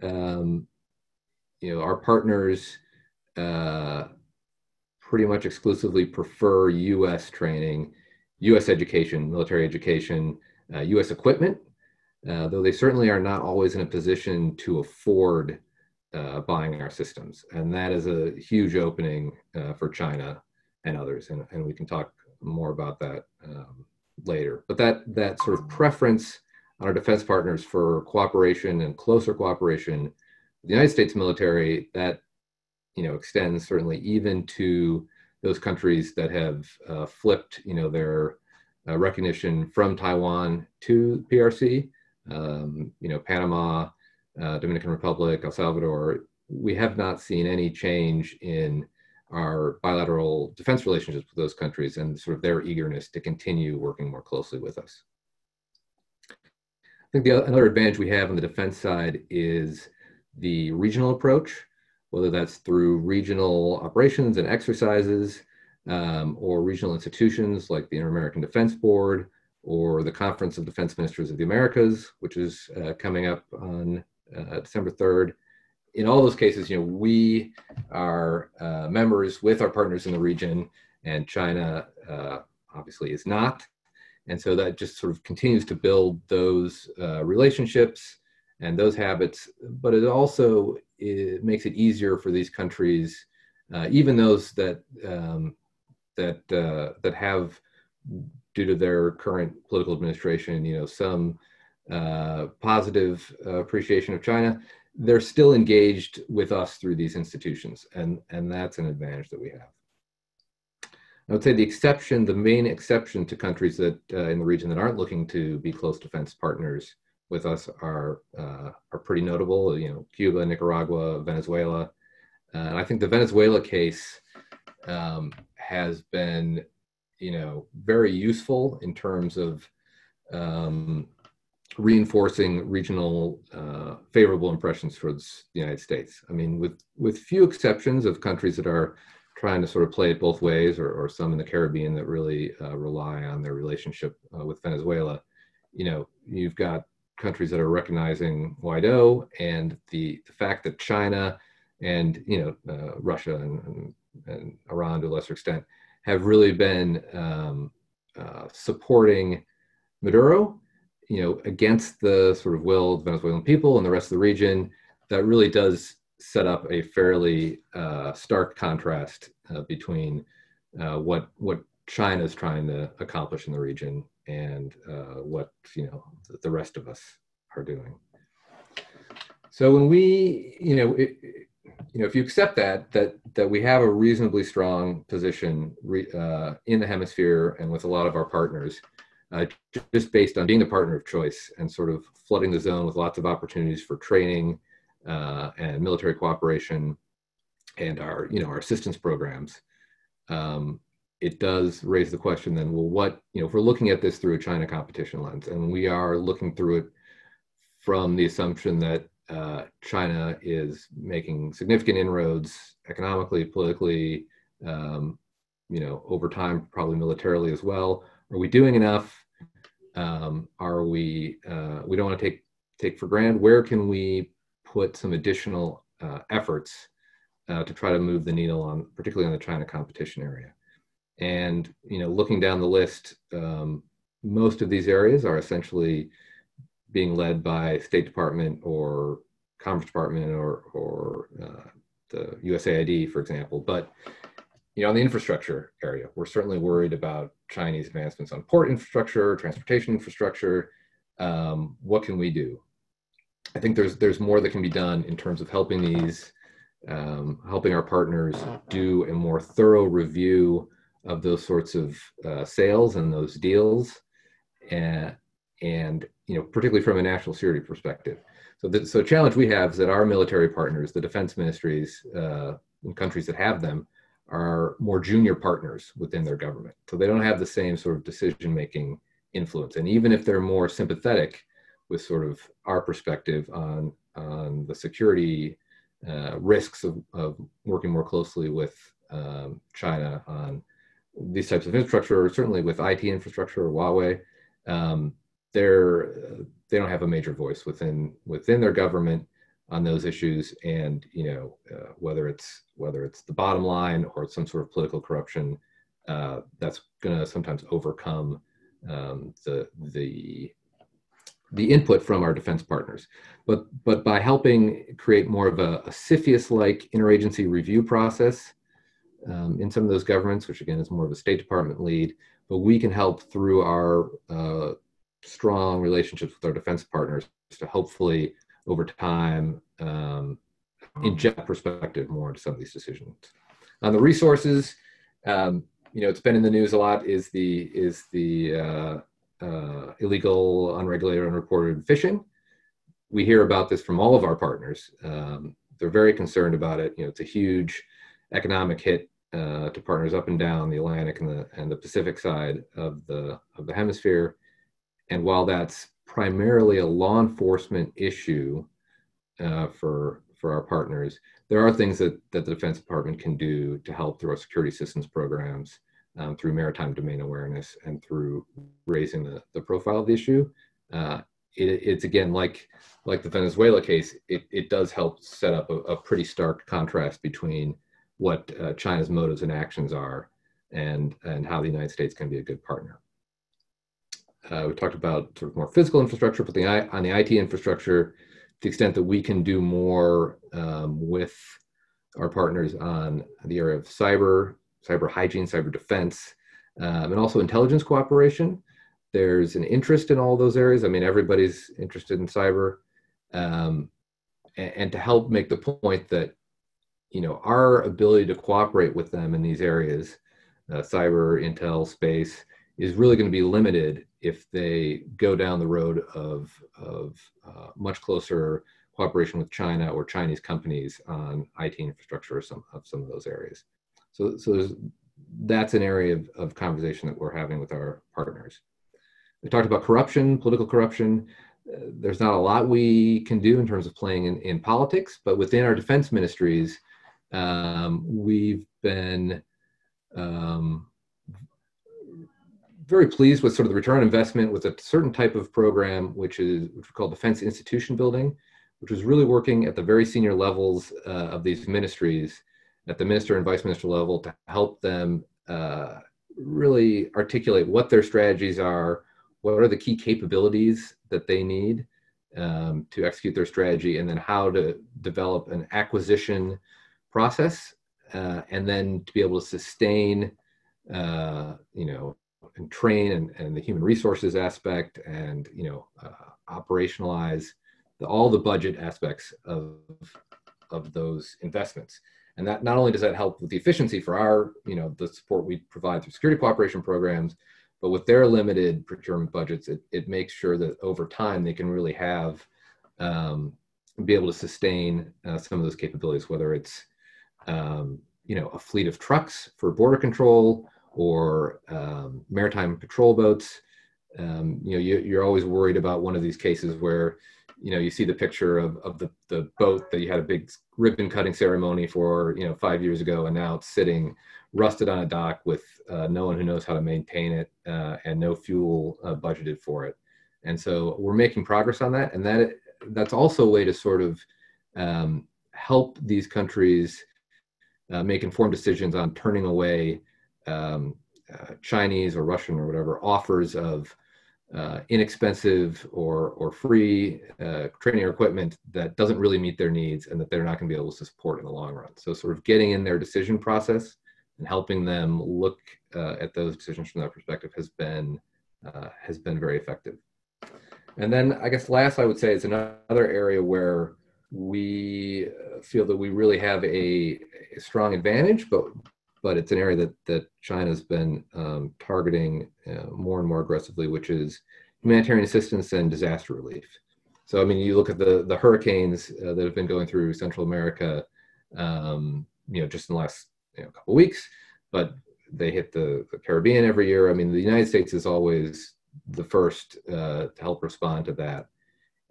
S4: Our partners pretty much exclusively prefer U.S. training, U.S. education, military education, U.S. equipment, though they certainly are not always in a position to afford buying our systems. And that is a huge opening for China and others. And we can talk more about that later. But that sort of preference on our defense partners for cooperation and closer cooperation with the United States military, that extends certainly even to those countries that have flipped their recognition from Taiwan to PRC, Panama, Dominican Republic, El Salvador. We have not seen any change in our bilateral defense relationships with those countries and sort of their eagerness to continue working more closely with us. I think another advantage we have on the defense side is the regional approach, whether that's through regional operations and exercises or regional institutions like the Inter-American Defense Board or the Conference of Defense Ministers of the Americas, which is coming up on December 3rd. In all those cases, we are members with our partners in the region, and China obviously is not. And so that just sort of continues to build those relationships and those habits, but it also makes it easier for these countries, even those that have, due to their current political administration, some positive appreciation of China, they're still engaged with us through these institutions, and that's an advantage that we have. I would say the main exception to countries that in the region that aren't looking to be close defense partners with us are pretty notable. You know, Cuba, Nicaragua, Venezuela, and I think the Venezuela case has been, you know, very useful in terms of reinforcing regional favorable impressions for the United States. I mean, with few exceptions of countries that are trying to sort of play it both ways, or some in the Caribbean that really rely on their relationship with Venezuela. You know, you've got countries that are recognizing Guaido, and the fact that China and, you know, Russia and Iran to a lesser extent have really been supporting Maduro, you know, against the sort of will of the Venezuelan people and the rest of the region. That really does set up a fairly stark contrast between what China is trying to accomplish in the region and what, you know, the rest of us are doing. So when we, you know, if you accept that we have a reasonably strong position in the hemisphere and with a lot of our partners, just based on being the partner of choice and sort of flooding the zone with lots of opportunities for training and military cooperation and our, you know, our assistance programs, it does raise the question then, well, what, you know, if we're looking at this through a China competition lens, and we are looking through it from the assumption that China is making significant inroads economically, politically, you know, over time, probably militarily as well. Are we doing enough? Are we? We don't want to take for granted. Where can we put some additional efforts to try to move the needle on, particularly on the China competition area? And, you know, looking down the list, most of these areas are essentially being led by State Department or Commerce Department or the USAID, for example. But, you know, on the infrastructure area, we're certainly worried about Chinese advancements on port infrastructure, transportation infrastructure. What can we do? I think there's more that can be done in terms of helping these, helping our partners do a more thorough review of those sorts of sales and those deals, and you know, particularly from a national security perspective. So the challenge we have is that our military partners, the defense ministries in countries that have them, are more junior partners within their government. So they don't have the same sort of decision-making influence. And even if they're more sympathetic with sort of our perspective on the security risks of working more closely with China on these types of infrastructure, or certainly with IT infrastructure or Huawei, they don't have a major voice within their government on those issues. And, you know, whether it's the bottom line or it's some sort of political corruption, that's going to sometimes overcome the input from our defense partners. But by helping create more of a CFIUS-like interagency review process in some of those governments, which again is more of a State Department lead, but we can help through our strong relationships with our defense partners to hopefully over time inject perspective more into some of these decisions. On the resources, you know, it's been in the news a lot is the illegal, unregulated, unreported fishing. We hear about this from all of our partners. They're very concerned about it. You know, it's a huge economic hit to partners up and down the Atlantic and the Pacific side of the hemisphere. And while that's primarily a law enforcement issue for our partners, there are things that the Defense Department can do to help through our security systems programs, through maritime domain awareness, and through raising the profile of the issue. It's again, like the Venezuela case, it does help set up a pretty stark contrast between what China's motives and actions are and how the United States can be a good partner. We talked about sort of more physical infrastructure, but on the IT infrastructure, to the extent that we can do more with our partners on the area of cyber hygiene, cyber defense, and also intelligence cooperation. There's an interest in all those areas. I mean, everybody's interested in cyber, and to help make the point that, you know, our ability to cooperate with them in these areas, cyber, intel, space, is really going to be limited if they go down the road of much closer cooperation with China or Chinese companies on IT infrastructure or some of those areas. So that's an area of conversation that we're having with our partners. We talked about corruption, political corruption. There's not a lot we can do in terms of playing in politics, but within our defense ministries, we've been very pleased with sort of the return on investment with a certain type of program, which we call defense institution building, which was really working at the very senior levels of these ministries, at the minister and vice minister level, to help them really articulate what their strategies are, what are the key capabilities that they need to execute their strategy, and then how to develop an acquisition process, and then to be able to sustain, and train and the human resources aspect, and operationalize all the budget aspects of those investments. And that not only does that help with the efficiency for our, the support we provide through security cooperation programs, but with their limited procurement budgets, it makes sure that over time they can really be able to sustain some of those capabilities, whether it's, a fleet of trucks for border control or maritime patrol boats. You're always worried about one of these cases where, you see the picture of the boat that you had a big ribbon cutting ceremony for, 5 years ago, and now it's sitting rusted on a dock with no one who knows how to maintain it and no fuel budgeted for it. And so we're making progress on that. And that's also a way to sort of help these countries make informed decisions on turning away Chinese or Russian or whatever offers of inexpensive or free training or equipment that doesn't really meet their needs and that they're not going to be able to support in the long run. So sort of getting in their decision process and helping them look at those decisions from that perspective has been very effective. And then I guess last I would say is another area where we feel that we really have a strong advantage, but it's an area that China's been targeting more and more aggressively, which is humanitarian assistance and disaster relief. So, I mean, you look at the hurricanes that have been going through Central America, just in the last couple of weeks, but they hit the Caribbean every year. I mean, the United States is always the first to help respond to that,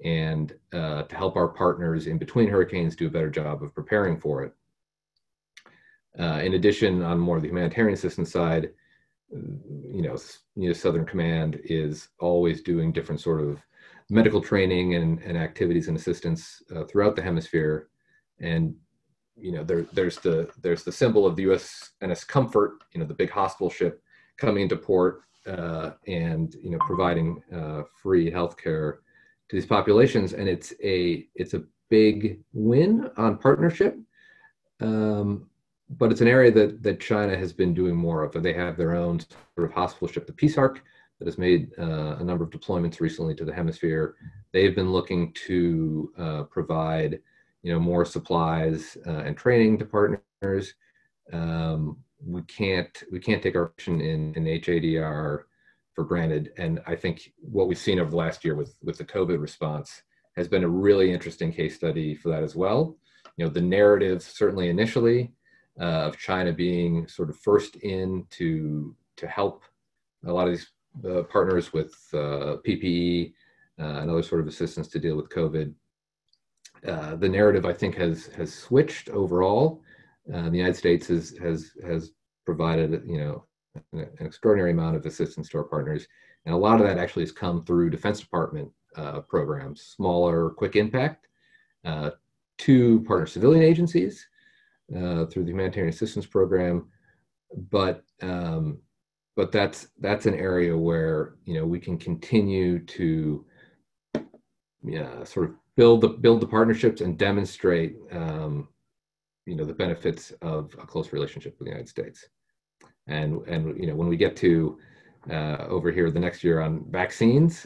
S4: and to help our partners in between hurricanes do a better job of preparing for it. In addition, on more of the humanitarian assistance side, Southern Command is always doing different sort of medical training and activities and assistance throughout the hemisphere. And there's the symbol of the USNS Comfort, the big hospital ship coming into port and providing free healthcare to these populations. And it's a big win on partnership. But it's an area that China has been doing more of. They have their own sort of hospital ship, the Peace Ark, that has made a number of deployments recently to the hemisphere. They've been looking to provide, more supplies and training to partners. We can't take our mission in HADR for granted. And I think what we've seen over the last year with the COVID response has been a really interesting case study for that as well. The narrative, certainly initially, of China being sort of first in to help a lot of these partners with PPE and other sort of assistance to deal with COVID. The narrative, I think, has switched overall. The United States has provided an extraordinary amount of assistance to our partners, and a lot of that actually has come through Defense Department programs, smaller, quick impact, to partner civilian agencies through the humanitarian assistance program, but that's an area where we can continue to sort of build the partnerships and demonstrate the benefits of a close relationship with the United States. And when we get to over here the next year on vaccines,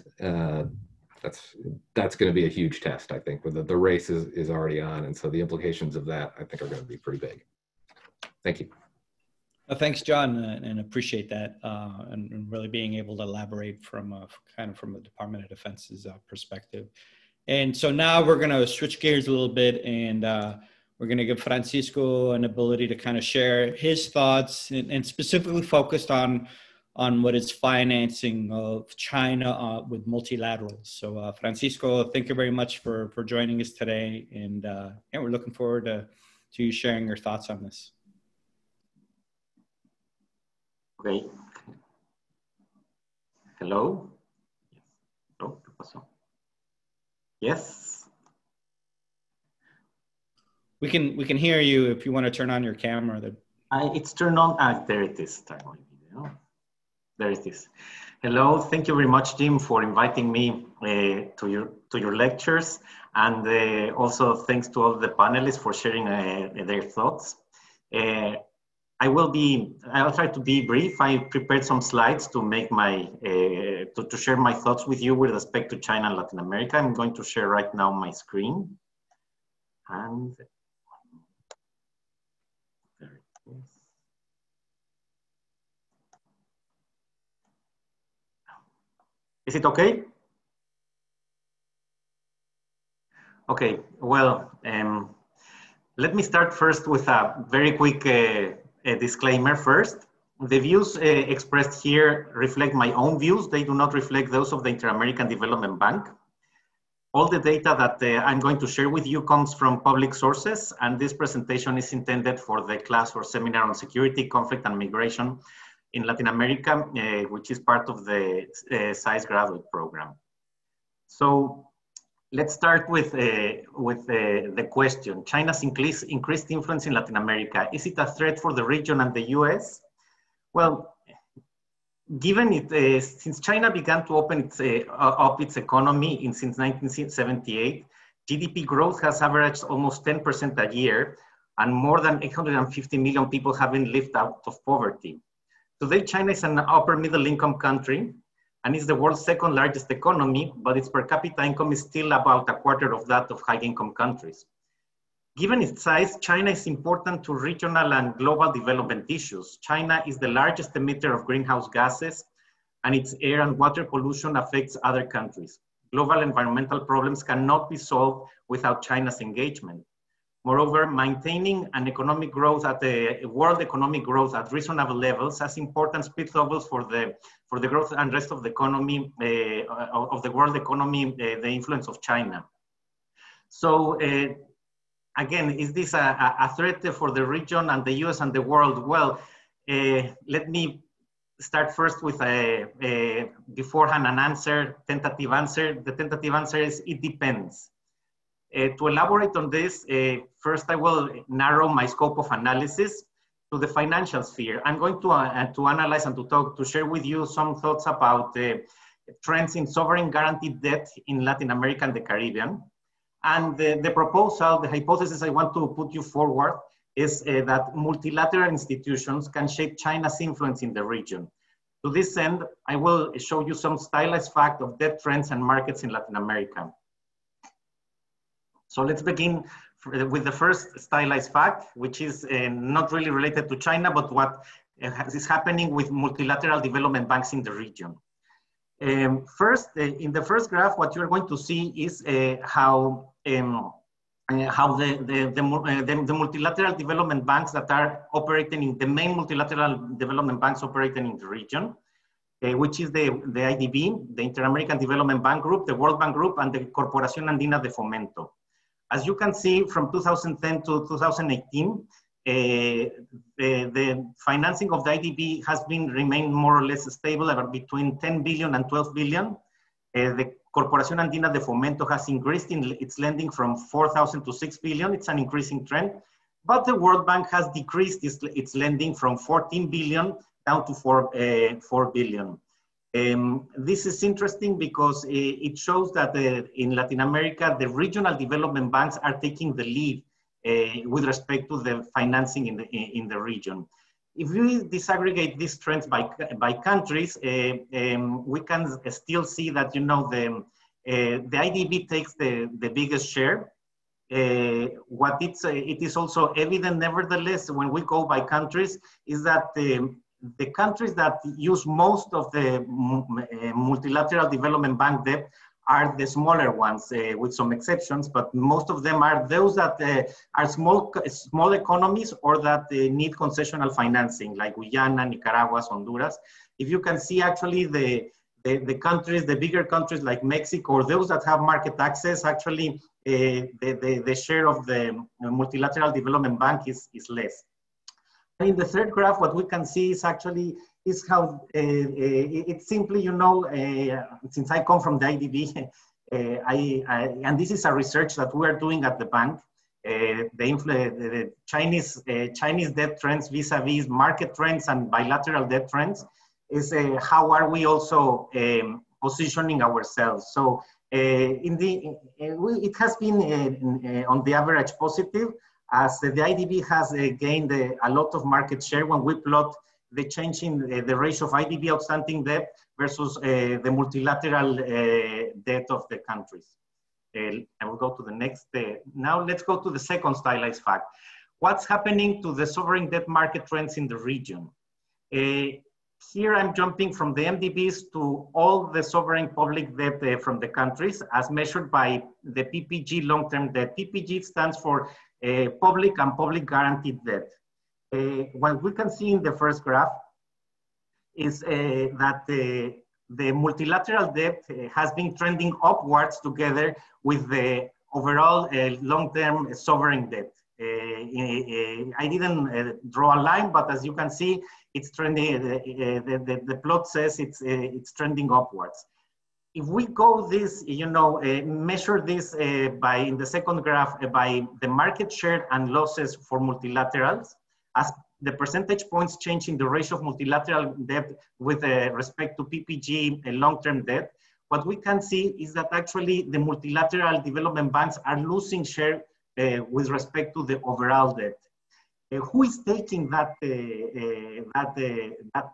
S4: that's going to be a huge test, I think. The race is already on, and so the implications of that, I think, are going to be pretty big. Thank you.
S1: Thanks, John, and appreciate that, and really being able to elaborate from from the Department of Defense's perspective. And so now we're going to switch gears a little bit, and we're going to give Francisco an ability to kind of share his thoughts, and specifically focused on what is financing of China with multilaterals. So Francisco, thank you very much for joining us today, and yeah, we're looking forward to you sharing your thoughts on this.
S5: Okay. Hello? Hello? ¿Qué pasó? Yes.
S1: We can hear you if you want to turn on your camera.
S5: It's turned on. There it is. Turn on video. There it is. Hello. Thank you very much, Jim, for inviting me to your lectures, and also thanks to all the panelists for sharing their thoughts. I'll try to be brief. I prepared some slides to make to share my thoughts with you with respect to China and Latin America. I'm going to share right now my screen. And there it is. Is it okay? Okay, well, let me start first with a very quick a disclaimer first. The views expressed here reflect my own views. They do not reflect those of the Inter-American Development Bank. All the data that I'm going to share with you comes from public sources, and this presentation is intended for the class or seminar on security, conflict, and migration in Latin America, which is part of the SAIS graduate program. So let's start with the question. China's increased influence in Latin America, is it a threat for the region and the US? Well, given it, since China began to open up its economy since 1978, GDP growth has averaged almost 10% a year, and more than 850 million people have been lived out of poverty. Today, China is an upper middle income country, and is the world's second largest economy, but its per capita income is still about a quarter of that of high income countries. Given its size, China is important to regional and global development issues. China is the largest emitter of greenhouse gases, and its air and water pollution affects other countries. Global environmental problems cannot be solved without China's engagement. Moreover, maintaining an economic growth at the world economic growth at reasonable levels has important speed bubbles for the growth and rest of the economy, of the world economy, the influence of China. So again, is this a threat for the region and the US and the world? Well, let me start first with beforehand an answer, tentative answer. The tentative answer is it depends. To elaborate on this, first I will narrow my scope of analysis to the financial sphere. I'm going to analyze and to share with you some thoughts about trends in sovereign guaranteed debt in Latin America and the Caribbean. And the proposal, the hypothesis I want to put you forward is that multilateral institutions can shape China's influence in the region. To this end, I will show you some stylized facts of debt trends and markets in Latin America. So let's begin with the first stylized fact, which is not really related to China, but what is happening with multilateral development banks in the region. First, in the first graph, what you're going to see is how the multilateral development banks that are operating in the main multilateral development banks operating in the region, which is the IDB, the Inter-American Development Bank Group, the World Bank Group, and the Corporación Andina de Fomento. As you can see, from 2010 to 2018, the financing of the IDB has remained more or less stable, about between 10 billion and 12 billion. The Corporación Andina de Fomento has increased in its lending from 4,000 to 6 billion. It's an increasing trend. But the World Bank has decreased its lending from 14 billion down to 4 billion. This is interesting because it shows that in Latin America, the regional development banks are taking the lead with respect to the financing in the region. If we disaggregate these trends by countries, we can still see that, you know, the IDB takes the biggest share. what it is also evident, nevertheless, when we go by countries, is that the countries that use most of the multilateral development bank debt are the smaller ones, with some exceptions, but most of them are those that are small economies or that need concessional financing, like Guyana, Nicaragua, Honduras. If you can see, actually, the countries, the bigger countries like Mexico, or those that have market access, actually, the share of the multilateral development bank is less. In the third graph, what we can see is actually is how it's simply, you know, since I come from the IDB, and this is a research that we are doing at the bank, the Chinese debt trends vis-a-vis market trends and bilateral debt trends, is how are we also positioning ourselves. So it has been on the average positive, as the IDB has gained a lot of market share when we plot the change in the ratio of IDB outstanding debt versus the multilateral debt of the countries. I will go to the next. Now let's go to the second stylized fact. What's happening to the sovereign debt market trends in the region? Here I'm jumping from the MDBs to all the sovereign public debt from the countries as measured by the PPG long-term debt. PPG stands for public and public guaranteed debt. What we can see in the first graph is that the multilateral debt has been trending upwards together with the overall long-term sovereign debt. I didn't draw a line, but as you can see, it's trending. The plot says it's trending upwards. If we go this, you know, measure this by in the second graph by the market share and losses for multilaterals, as the percentage points change in the ratio of multilateral debt with respect to PPG long-term debt, what we can see is that actually the multilateral development banks are losing share with respect to the overall debt. Who is taking that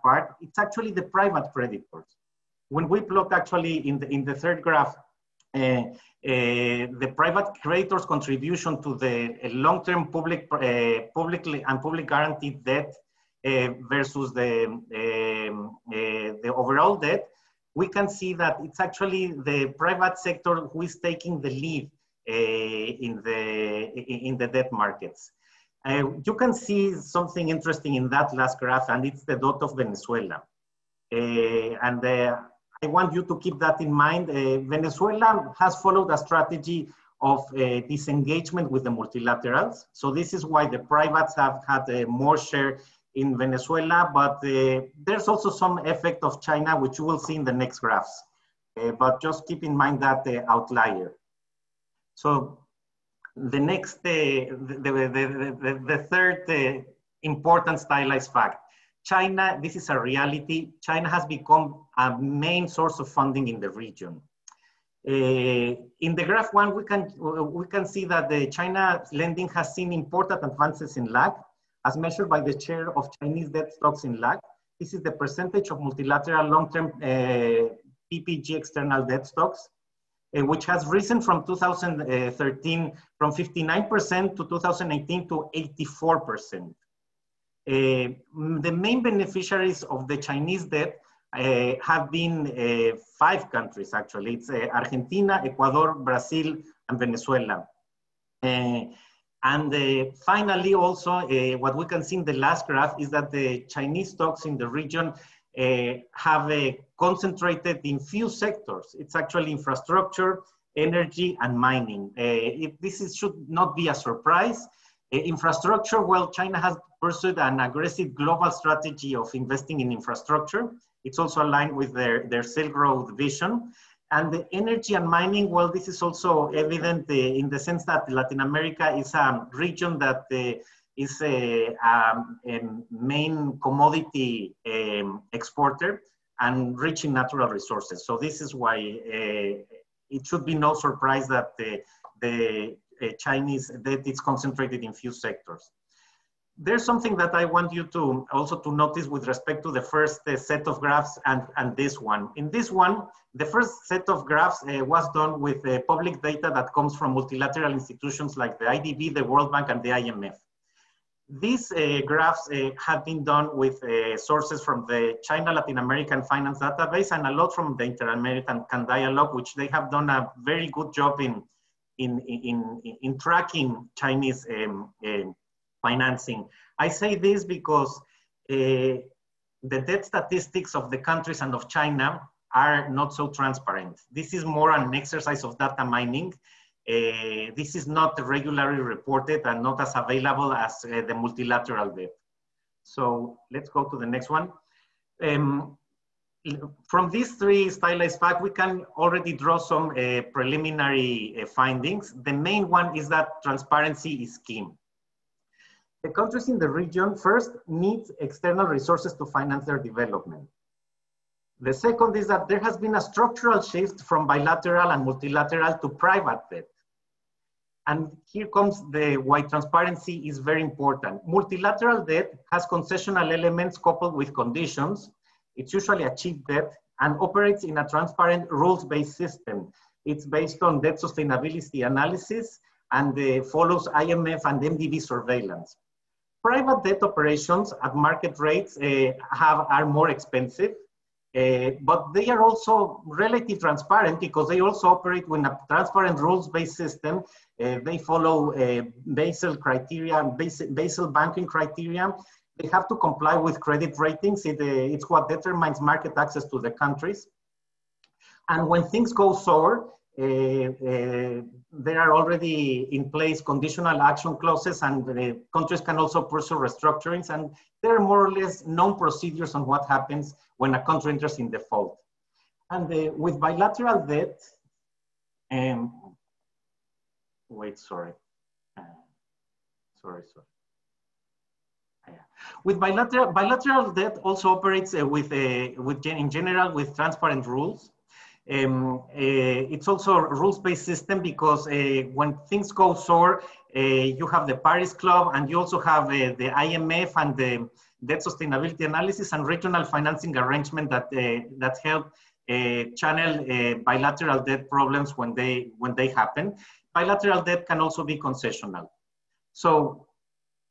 S5: part? It's actually the private creditors. When we plot actually in the third graph, the private creditors' contribution to the long-term public guaranteed debt versus the overall debt, we can see that it's actually the private sector who is taking the lead in the debt markets. You can see something interesting in that last graph, and it's the dot of Venezuela. I want you to keep that in mind. Venezuela has followed a strategy of disengagement with the multilaterals. So this is why the privates have had more share in Venezuela, but there's also some effect of China, which you will see in the next graphs. But just keep in mind that outlier. So the next, the third important stylized fact. China, this is a reality. China has become a main source of funding in the region. In the graph one, we can see that the China lending has seen important advances in LAC, as measured by the share of Chinese debt stocks in LAC. This is the percentage of multilateral long-term PPG external debt stocks, which has risen from 2013 from 59% to 2018 to 84%. The main beneficiaries of the Chinese debt have been 5 countries, actually. It's Argentina, Ecuador, Brazil, and Venezuela. Finally, also, what we can see in the last graph is that the Chinese stocks in the region have concentrated in few sectors. It's actually infrastructure, energy, and mining. Should not be a surprise. Infrastructure, well, China has pursued an aggressive global strategy of investing in infrastructure. It's also aligned with their Silk Road vision. And the energy and mining, well, this is also evident in the sense that Latin America is a region that is a main commodity exporter and rich in natural resources. So this is why it should be no surprise that the Chinese debt is concentrated in few sectors. there's something that I want you to also to notice with respect to the first set of graphs and this one. In this one, the first set of graphs was done with public data that comes from multilateral institutions like the IDB, the World Bank, and the IMF. These graphs have been done with sources from the China Latin American Finance Database and a lot from the Inter-American Dialogue, which they have done a very good job in tracking Chinese financing. I say this because the debt statistics of the countries and of China are not so transparent. This is more an exercise of data mining. This is not regularly reported and not as available as the multilateral debt. So let's go to the next one. From these three stylized facts, we can already draw some preliminary findings. The main one is that transparency is key. The countries in the region first need external resources to finance their development. The second is that there has been a structural shift from bilateral and multilateral to private debt. And here comes why transparency is very important. Multilateral debt has concessional elements coupled with conditions. It's usually a cheap debt and operates in a transparent rules-based system. It's based on debt sustainability analysis and follows IMF and MDB surveillance. Private debt operations at market rates are more expensive, but they are also relatively transparent because they also operate with a transparent rules-based system. They follow Basel criteria, Basel banking criteria. They have to comply with credit ratings. It's what determines market access to the countries. And when things go sour, there are already in place conditional action clauses, and countries can also pursue restructurings, and there are more or less known procedures on what happens when a country enters in default. And with bilateral debt, With bilateral debt also operates in general with transparent rules. It's also a rules-based system because when things go sour, you have the Paris Club and you also have the IMF and the debt sustainability analysis and regional financing arrangement that help channel bilateral debt problems when they happen. Bilateral debt can also be concessional. So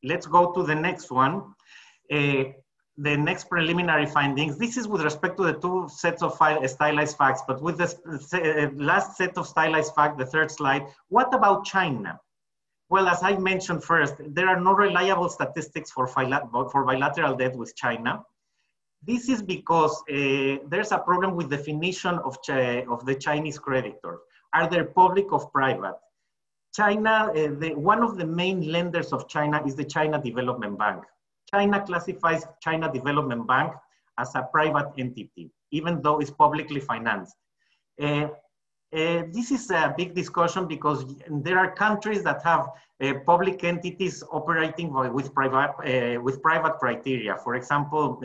S5: let's go to the next one. The next preliminary findings, this is with respect to the two sets of stylized facts, but with the last set of stylized facts, the third slide, what about China? Well, as I mentioned first, there are no reliable statistics for bilateral debt with China. This is because there's a problem with definition of the Chinese creditor. Are they public or private? China, one of the main lenders of China is the China Development Bank. China classifies China Development Bank as a private entity, even though it's publicly financed. This is a big discussion because there are countries that have public entities operating with private criteria. For example,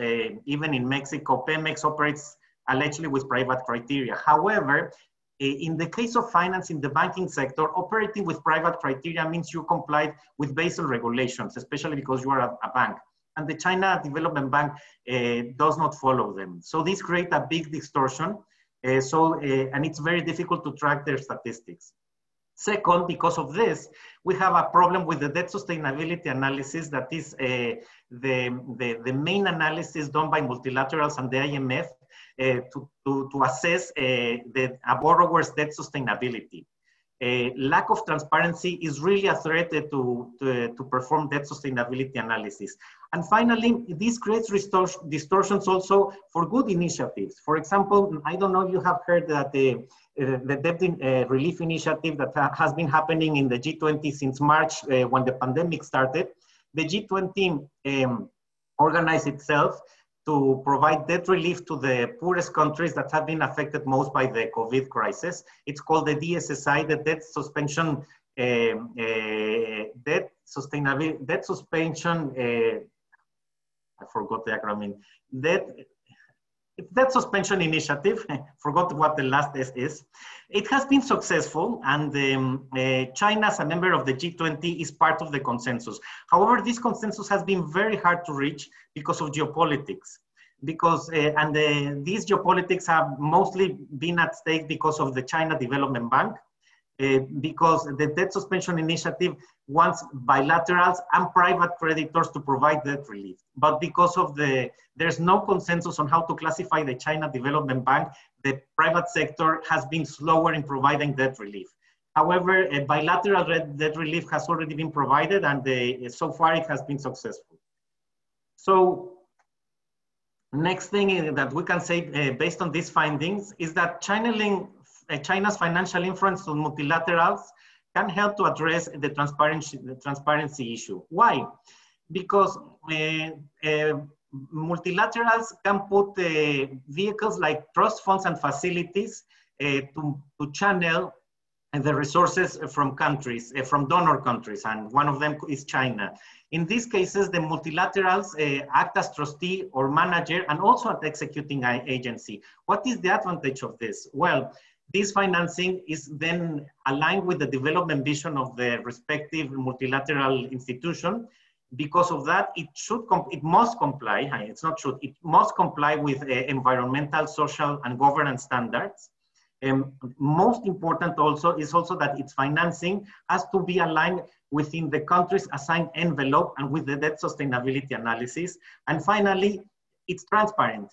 S5: even in Mexico, Pemex operates allegedly with private criteria. However, in the case of finance in the banking sector, operating with private criteria means you comply with Basel regulations, especially because you are a bank. And the China Development Bank does not follow them. So this creates a big distortion. And it's very difficult to track their statistics. Second, because of this, we have a problem with the debt sustainability analysis that is the main analysis done by multilaterals and the IMF to assess a borrower's debt sustainability. Lack of transparency is really a threat to perform debt sustainability analysis. And finally, this creates distortions also for good initiatives. For example, I don't know if you have heard that the debt relief initiative that has been happening in the G20 since March when the pandemic started. The G20 organized itself to provide debt relief to the poorest countries that have been affected most by the COVID crisis. It's called the DSSI, the Debt Suspension, I forgot the acronym. debt suspension initiative, forgot what the last S is. It has been successful, and China, as a member of the G20, is part of the consensus. However, this consensus has been very hard to reach because of geopolitics. These geopolitics have mostly been at stake because of the China Development Bank, because the debt suspension initiative wants bilaterals and private creditors to provide debt relief. But because of there's no consensus on how to classify the China Development Bank, the private sector has been slower in providing debt relief. However, a bilateral debt relief has already been provided, and so far it has been successful. So, next thing that we can say based on these findings is that China's financial influence on multilaterals can help to address the transparency issue. Why? Because multilaterals can put vehicles like trust funds and facilities to channel the resources from countries, from donor countries, and one of them is China. In these cases, the multilaterals act as trustee or manager and also at executing agency. What is the advantage of this? Well, this financing is then aligned with the development vision of the respective multilateral institution. Because of that, it must comply, it must comply with environmental, social, and governance standards. Most important is also that its financing has to be aligned within the country's assigned envelope and with the debt sustainability analysis. And finally, it's transparent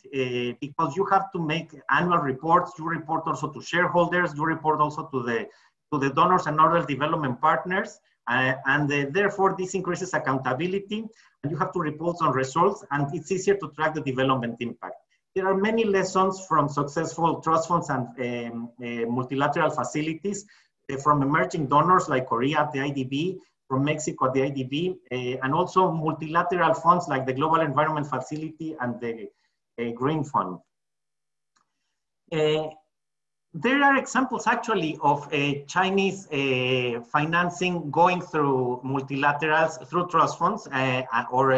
S5: because you have to make annual reports. You report also to shareholders. You report also to the donors and other development partners. Therefore, this increases accountability, and you have to report on results, and it's easier to track the development impact. There are many lessons from successful trust funds and multilateral facilities from emerging donors like Korea at the IDB, from Mexico at the IDB, and also multilateral funds like the Global Environment Facility and the Green Fund. There are examples actually of Chinese financing going through multilaterals, through trust funds or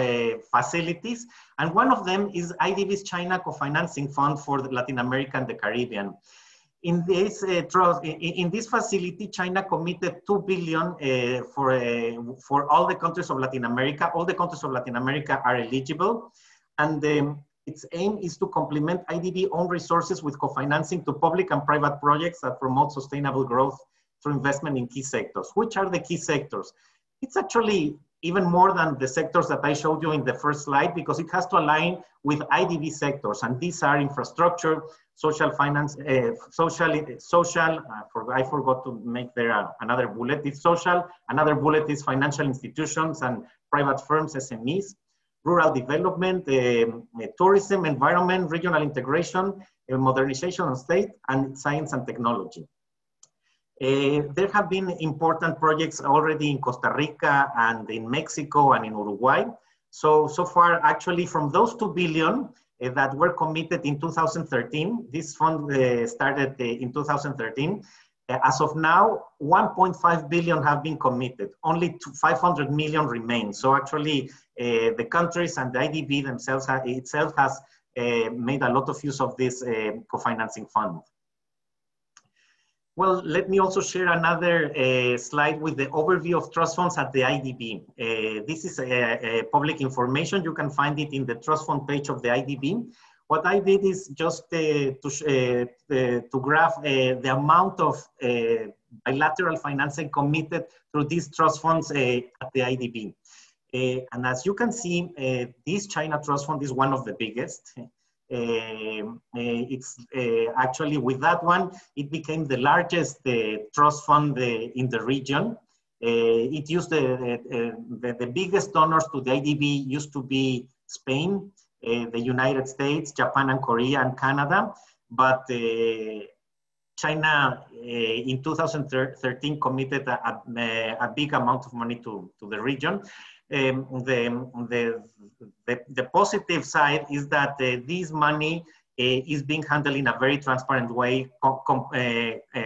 S5: facilities. And one of them is IDB's China Co-Financing Fund for Latin America and the Caribbean. In this facility, China committed $2 billion for all the countries of Latin America. All the countries of Latin America are eligible. And its aim is to complement IDB own resources with co-financing to public and private projects that promote sustainable growth through investment in key sectors. Which are the key sectors? It's actually even more than the sectors that I showed you in the first slide, because it has to align with IDB sectors. And these are infrastructure, social finance, I forgot to make there another bullet. It's social, another bullet is financial institutions and private firms, SMEs. Rural development, tourism, environment, regional integration, modernization of state, and science and technology. There have been important projects already in Costa Rica and in Mexico and in Uruguay. So far, actually, from those $2 billion that were committed in 2013, this fund started in 2013, as of now, 1.5 billion have been committed. Only 500 million remain. So actually, the countries and the IDB themselves has made a lot of use of this co-financing fund. Well, let me also share another slide with the overview of trust funds at the IDB. This is public information. You can find it in the trust fund page of the IDB. What I did is just to graph the amount of bilateral financing committed through these trust funds at the IDB. And as you can see, this China Trust Fund is one of the biggest. It's actually, with that one, it became the largest trust fund in the region. It used the biggest donors to the IDB used to be Spain, the United States, Japan and Korea and Canada, but China in 2013 committed a big amount of money to the region. The positive side is that this money is being handled in a very transparent way,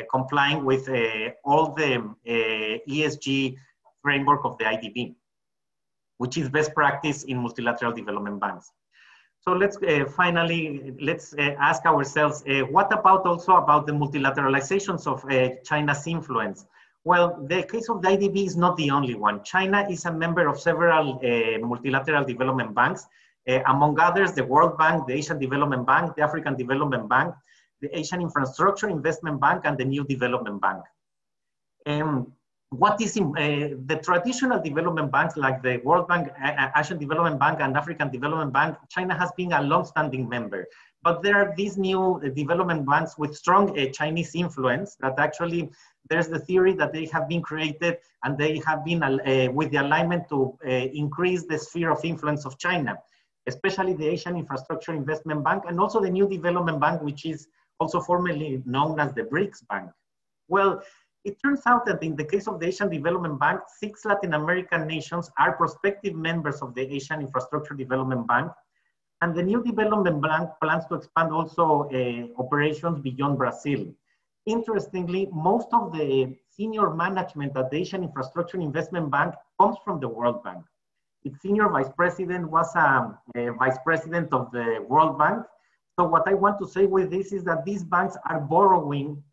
S5: complying with all the ESG framework of the IDB, which is best practice in multilateral development banks. So let's finally, let's ask ourselves, what about also about the multilateralizations of China's influence? Well, the case of the IDB is not the only one. China is a member of several multilateral development banks, among others, the World Bank, the Asian Development Bank, the African Development Bank, the Asian Infrastructure Investment Bank, and the New Development Bank. What is the traditional development banks like the World Bank, Asian Development Bank, and African Development Bank? China has been a long-standing member, but there are these new development banks with strong Chinese influence that actually there's the theory that they have been created and they have been with the alignment to increase the sphere of influence of China, especially the Asian Infrastructure Investment Bank and also the New Development Bank, which is also formerly known as the BRICS Bank. Well, it turns out that in the case of the Asian Development Bank, 6 Latin American nations are prospective members of the Asian Infrastructure Development Bank. And the New Development Bank plans to expand also operations beyond Brazil. Interestingly, most of the senior management at the Asian Infrastructure Investment Bank comes from the World Bank. Its senior vice president was a vice president of the World Bank. So what I want to say with this is that these banks are borrowing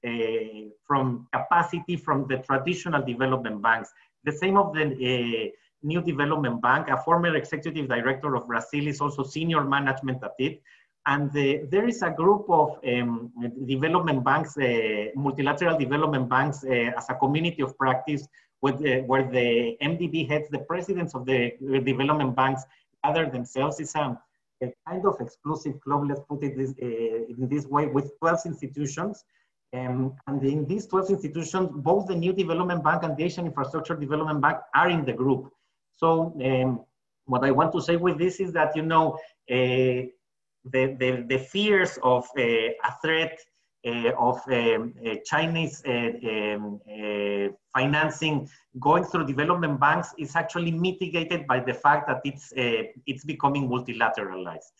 S5: from capacity from the traditional development banks. The same of the New Development Bank. A former executive director of Brazil is also senior management at it. And there is a group of development banks, multilateral development banks as a community of practice where the MDB heads, the presidents of the development banks gather themselves. It's a kind of exclusive club, let's put it in this way, with 12 institutions. And in these 12 institutions, both the New Development Bank and the Asian Infrastructure Development Bank are in the group. So what I want to say with this is that, you know, the fears of a threat of Chinese financing going through development banks is actually mitigated by the fact that it's becoming multilateralized.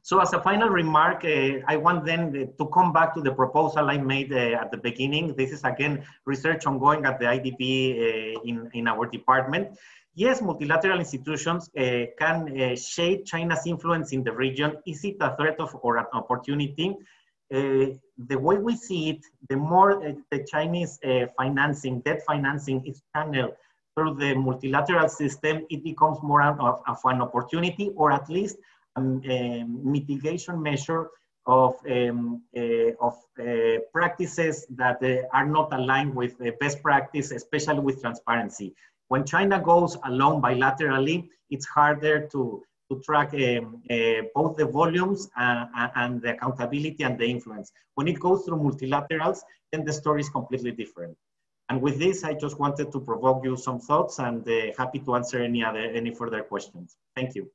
S5: So as a final remark, I want then to come back to the proposal I made at the beginning. This is again research ongoing at the IDB in our department. Yes, multilateral institutions can shape China's influence in the region. Is it a threat or an opportunity? The way we see it, the more the Chinese financing, debt financing is channeled through the multilateral system, it becomes more of an opportunity, or at least a mitigation measure of practices that are not aligned with best practice, especially with transparency. When China goes alone bilaterally, it's harder to track both the volumes and the accountability and the influence. When it goes through multilaterals, then the story is completely different. And with this, I just wanted to provoke you some thoughts, and happy to answer any further questions. Thank you.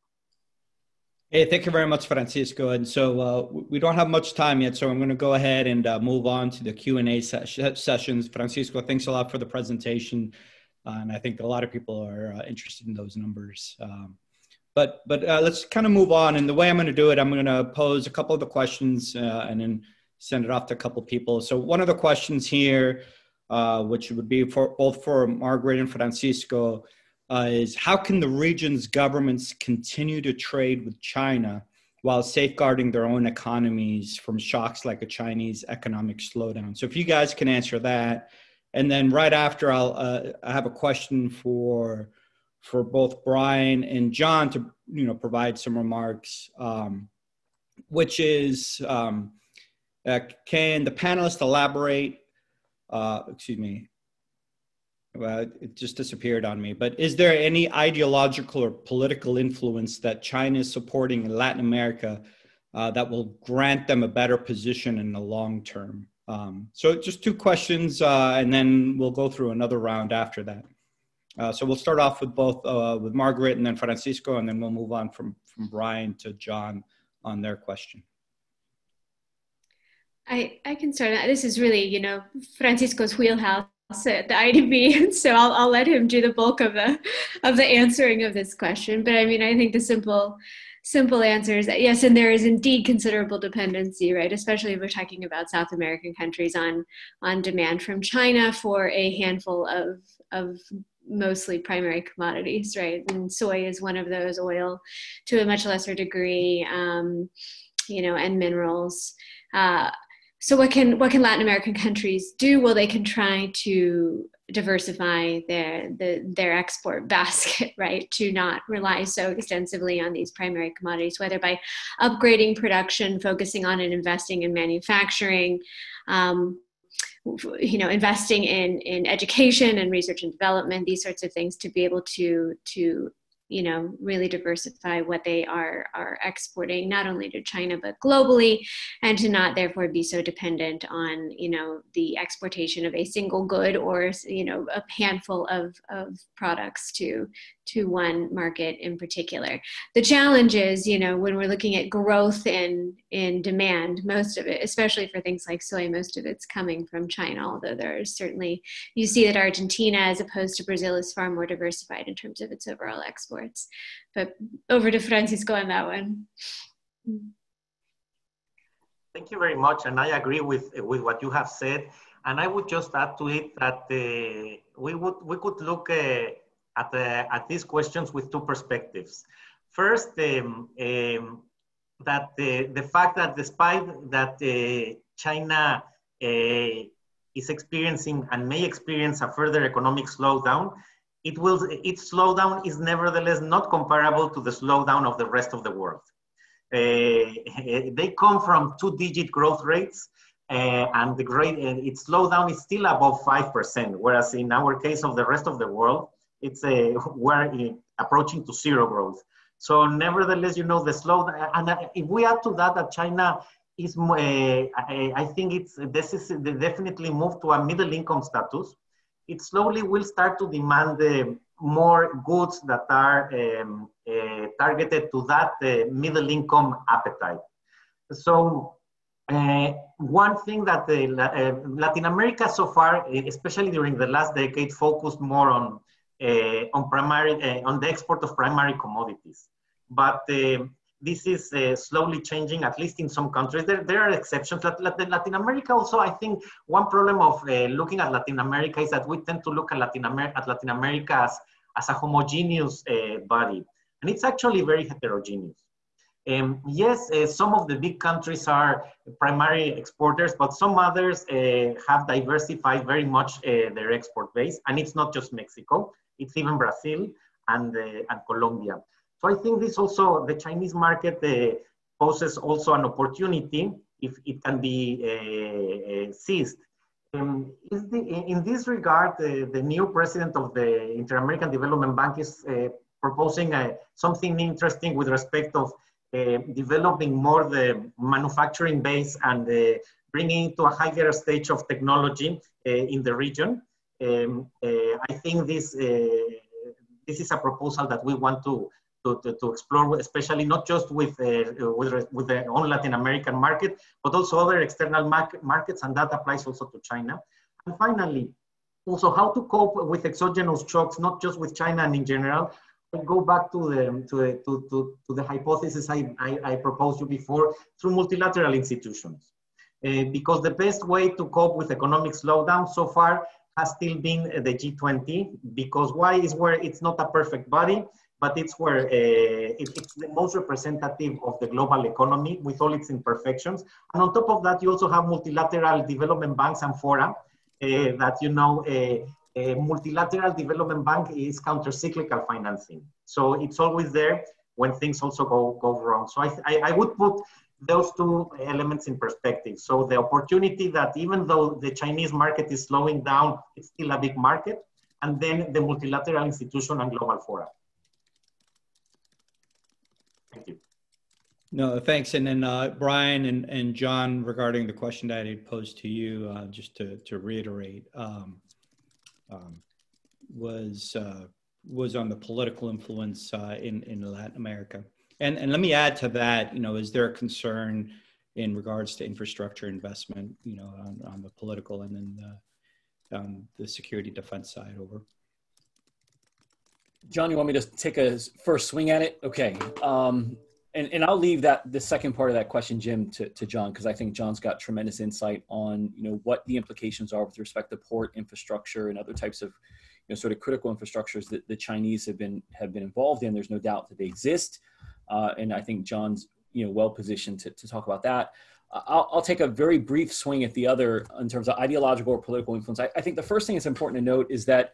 S1: Hey, thank you very much, Francisco. And so we don't have much time yet, so I'm going to go ahead and move on to the Q&A sessions. Francisco, thanks a lot for the presentation. And I think a lot of people are interested in those numbers. But let's kind of move on. And the way I'm going to do it, I'm going to pose a couple of the questions and then send it off to a couple of people. So one of the questions here, which would be for both for Margaret and Francisco, is how can the region's governments continue to trade with China while safeguarding their own economies from shocks like a Chinese economic slowdown? So if you guys can answer that. And then right after, I have a question for both Brian and John to provide some remarks, which is, can the panelists elaborate? Excuse me. Well, it just disappeared on me. But is there any ideological or political influence that China is supporting in Latin America that will grant them a better position in the long term? So just two questions, and then we'll go through another round after that. So we'll start off with both with Margaret and then Francisco, and then we'll move on from Brian to John on their question.
S3: I can start. This is really, Francisco's wheelhouse at the IDB, so I'll let him do the bulk of the answering of this question. But I mean, I think the simple answer is that yes, and there is indeed considerable dependency, right? Especially if we're talking about South American countries on demand from China for a handful of mostly primary commodities, right? And soy is one of those, oil to a much lesser degree, and minerals. So what can Latin American countries do? Well, they can try to diversify their export basket, right? To not rely so extensively on these primary commodities, whether by upgrading production, focusing on and investing in manufacturing, investing in education and research and development, these sorts of things, to be able to really diversify what they are exporting, not only to China, but globally, and to not therefore be so dependent on, the exportation of a single good or, a handful of products to one market in particular. The challenge is, when we're looking at growth in demand, most of it, especially for things like soy, most of it's coming from China, although there are certainly, you see that Argentina, as opposed to Brazil, is far more diversified in terms of its overall exports. But over to Francisco on that one.
S5: Thank you very much, and I agree with what you have said. And I would just add to it that we could look at these questions with two perspectives. First, that the fact that despite that China is experiencing and may experience a further economic slowdown, its slowdown is nevertheless not comparable to the slowdown of the rest of the world. They come from 2-digit growth rates, and its slowdown is still above 5%, whereas in our case of the rest of the world, we're approaching to zero growth. So nevertheless, the slowdown, and if we add to that China is, I think this is definitely moved to a middle income status. It slowly will start to demand more goods that are targeted to that middle income appetite. So one thing that Latin America so far, especially during the last decade, focused more on the export of primary commodities. But this is slowly changing, at least in some countries. There are exceptions. Latin America also, I think one problem of looking at Latin America is that we tend to look at Latin America as a homogeneous body. And it's actually very heterogeneous. Yes, some of the big countries are primary exporters, but some others have diversified very much their export base. And it's not just Mexico, it's even Brazil and Colombia. So I think this also, the Chinese market poses also an opportunity if it can be seized. In this regard, the new president of the Inter-American Development Bank is proposing something interesting with respect of developing more the manufacturing base and bringing it to a higher stage of technology in the region. I think this is a proposal that we want to explore, especially not just with the own Latin American market, but also other external markets, and that applies also to China. And finally, also how to cope with exogenous shocks, not just with China and in general. I go back to the hypothesis I proposed you before, through multilateral institutions, because the best way to cope with economic slowdown so far has still been the G20, because why is where it's not a perfect body, but it's where it's the most representative of the global economy with all its imperfections. And on top of that, you also have multilateral development banks and fora that, multilateral development bank is counter-cyclical financing. So it's always there when things also go wrong. So I would put those two elements in perspective. So the opportunity that even though the Chinese market is slowing down, it's still a big market, and then the multilateral institution and global fora. Thank you.
S1: No, thanks. And then Brian and John, regarding the question that I had posed to you, just to reiterate, was on the political influence in Latin America. And let me add to that, is there a concern in regards to infrastructure investment, on the political and then the security defense side? Over.
S2: John, you want me to take a first swing at it? Okay. And I'll leave the second part of that question, Jim, to John, because I think John's got tremendous insight on, what the implications are with respect to port infrastructure and other types of, sort of critical infrastructures that the Chinese have been involved in. There's no doubt that they exist. And I think John's, well positioned to talk about that. I'll take a very brief swing at the other in terms of ideological or political influence. I think the first thing that's important to note is that,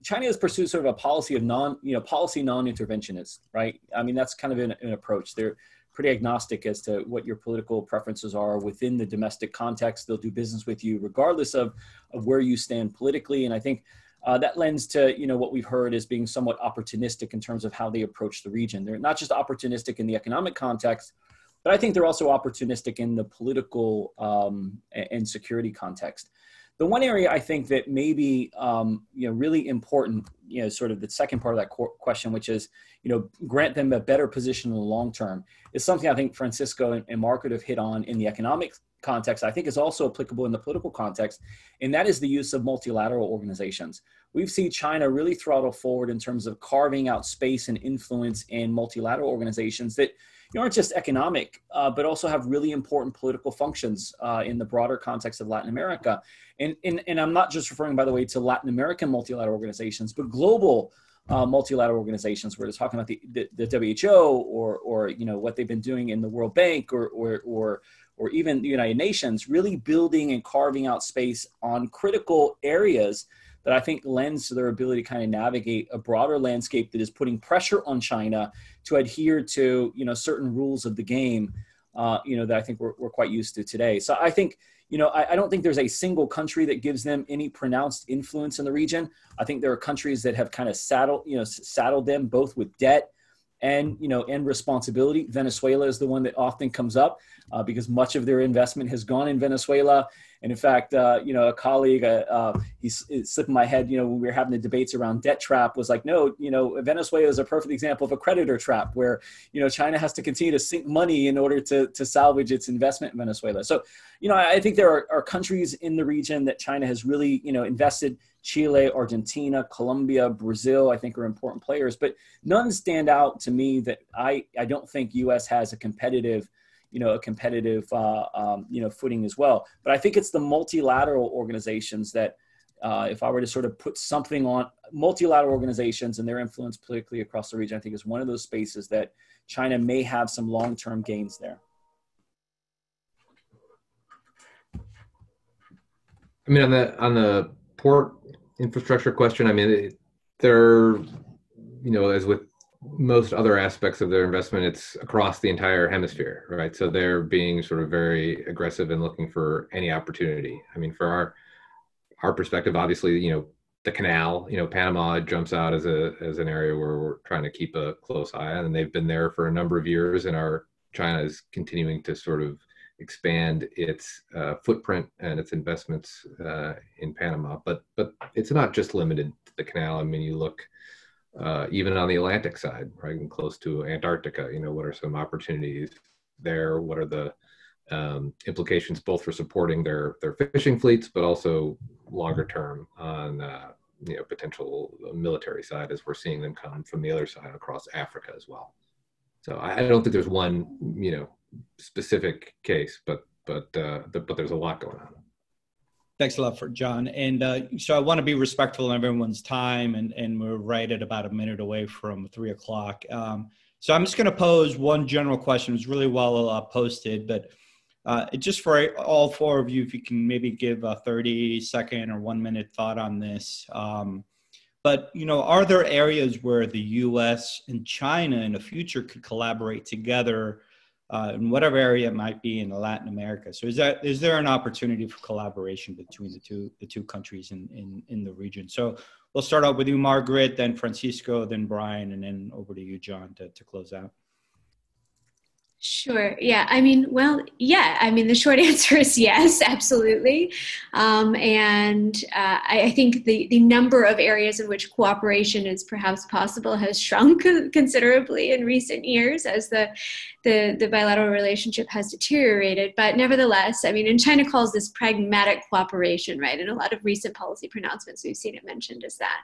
S2: China has pursued sort of a policy of non-interventionist, right? I mean, that's kind of an approach. They're pretty agnostic as to what your political preferences are within the domestic context. They'll do business with you regardless of where you stand politically. And I think that lends to, what we've heard as being somewhat opportunistic in terms of how they approach the region. They're not just opportunistic in the economic context, but I think they're also opportunistic in the political and security context. The one area I think that may be, really important, sort of the second part of that question, which is, grant them a better position in the long term, is something I think Francisco and Margaret have hit on in the economic context. I think is also applicable in the political context, and that is the use of multilateral organizations. We've seen China really throttle forward in terms of carving out space and influence in multilateral organizations that aren't just economic, but also have really important political functions in the broader context of Latin America. And I'm not just referring, by the way, to Latin American multilateral organizations, but global multilateral organizations, where they're talking about the WHO or what they've been doing in the World Bank or even the United Nations, really building and carving out space on critical areas that I think lends to their ability to kind of navigate a broader landscape that is putting pressure on China to adhere to, certain rules of the game, that I think we're quite used to today. So I think, I don't think there's a single country that gives them any pronounced influence in the region. I think there are countries that have kind of saddled them both with debt and responsibility. Venezuela is the one that often comes up because much of their investment has gone in Venezuela. And in fact, a colleague, he's slipping my head, when we were having the debates around debt trap, was like, no, Venezuela is a perfect example of a creditor trap where, China has to continue to sink money in order to salvage its investment in Venezuela. So, I think there are countries in the region that China has really, invested. Chile, Argentina, Colombia, Brazil, I think are important players, but none stand out to me that I don't think U.S. has a competitive footing as well. But I think it's the multilateral organizations that, if I were to sort of put something on multilateral organizations and their influence politically across the region, I think is one of those spaces that China may have some long-term gains there.
S4: I mean, on the port infrastructure question, I mean, they're, as with most other aspects of their investment, it's across the entire hemisphere, right? So they're being sort of very aggressive and looking for any opportunity. I mean, for our perspective, obviously, the canal, Panama jumps out as an area where we're trying to keep a close eye on, and they've been there for a number of years, and China is continuing to sort of expand its footprint and its investments in Panama. But it's not just limited to the canal. I mean, you look even on the Atlantic side, right, and close to Antarctica, what are some opportunities there? What are the implications both for supporting their fishing fleets, but also longer term on potential military side, as we're seeing them come from the other side across Africa as well. So I don't think there's one, specific case, but there's a lot going on.
S1: Thanks a lot for John. And so I want to be respectful of everyone's time, and we're right at about a minute away from 3 o'clock. So I'm just going to pose one general question. It's really well posted, but just for all four of you, if you can maybe give a 30-second or 1-minute thought on this. But, are there areas where the U.S. and China in the future could collaborate together in whatever area it might be in Latin America? So is there an opportunity for collaboration between the two countries in the region? So we'll start out with you, Margaret, then Francisco, then Brian, and then over to you, John, to close out.
S3: Sure. Yeah. The short answer is yes, absolutely. I think the number of areas in which cooperation is perhaps possible has shrunk considerably in recent years as the bilateral relationship has deteriorated. But nevertheless, and China calls this pragmatic cooperation, right? In a lot of recent policy pronouncements, we've seen it mentioned as that.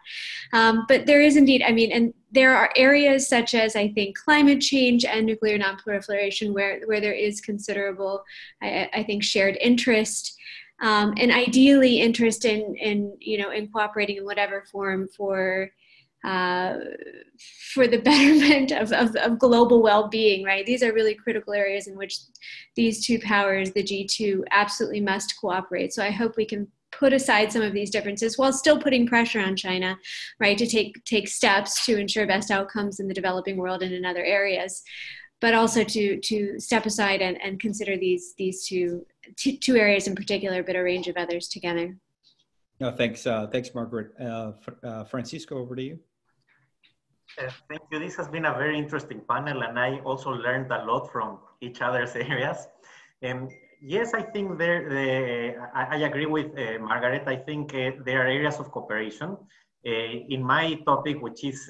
S3: But there is indeed, and there are areas such as, I think, climate change and nuclear nonproliferation where there is considerable, I think, shared interest. and ideally interest in cooperating in whatever form for the betterment of global well-being, right? These are really critical areas in which these two powers, the G2, absolutely must cooperate. So I hope we can put aside some of these differences while still putting pressure on China, right, to take steps to ensure best outcomes in the developing world and in other areas, but also to step aside and consider these two areas in particular, but a range of others together.
S1: No, thanks, Margaret. Francisco, over to you.
S5: Thank you. This has been a very interesting panel, and I also learned a lot from each other's areas. Yes, I think I agree with Margaret. I think there are areas of cooperation. In my topic, which is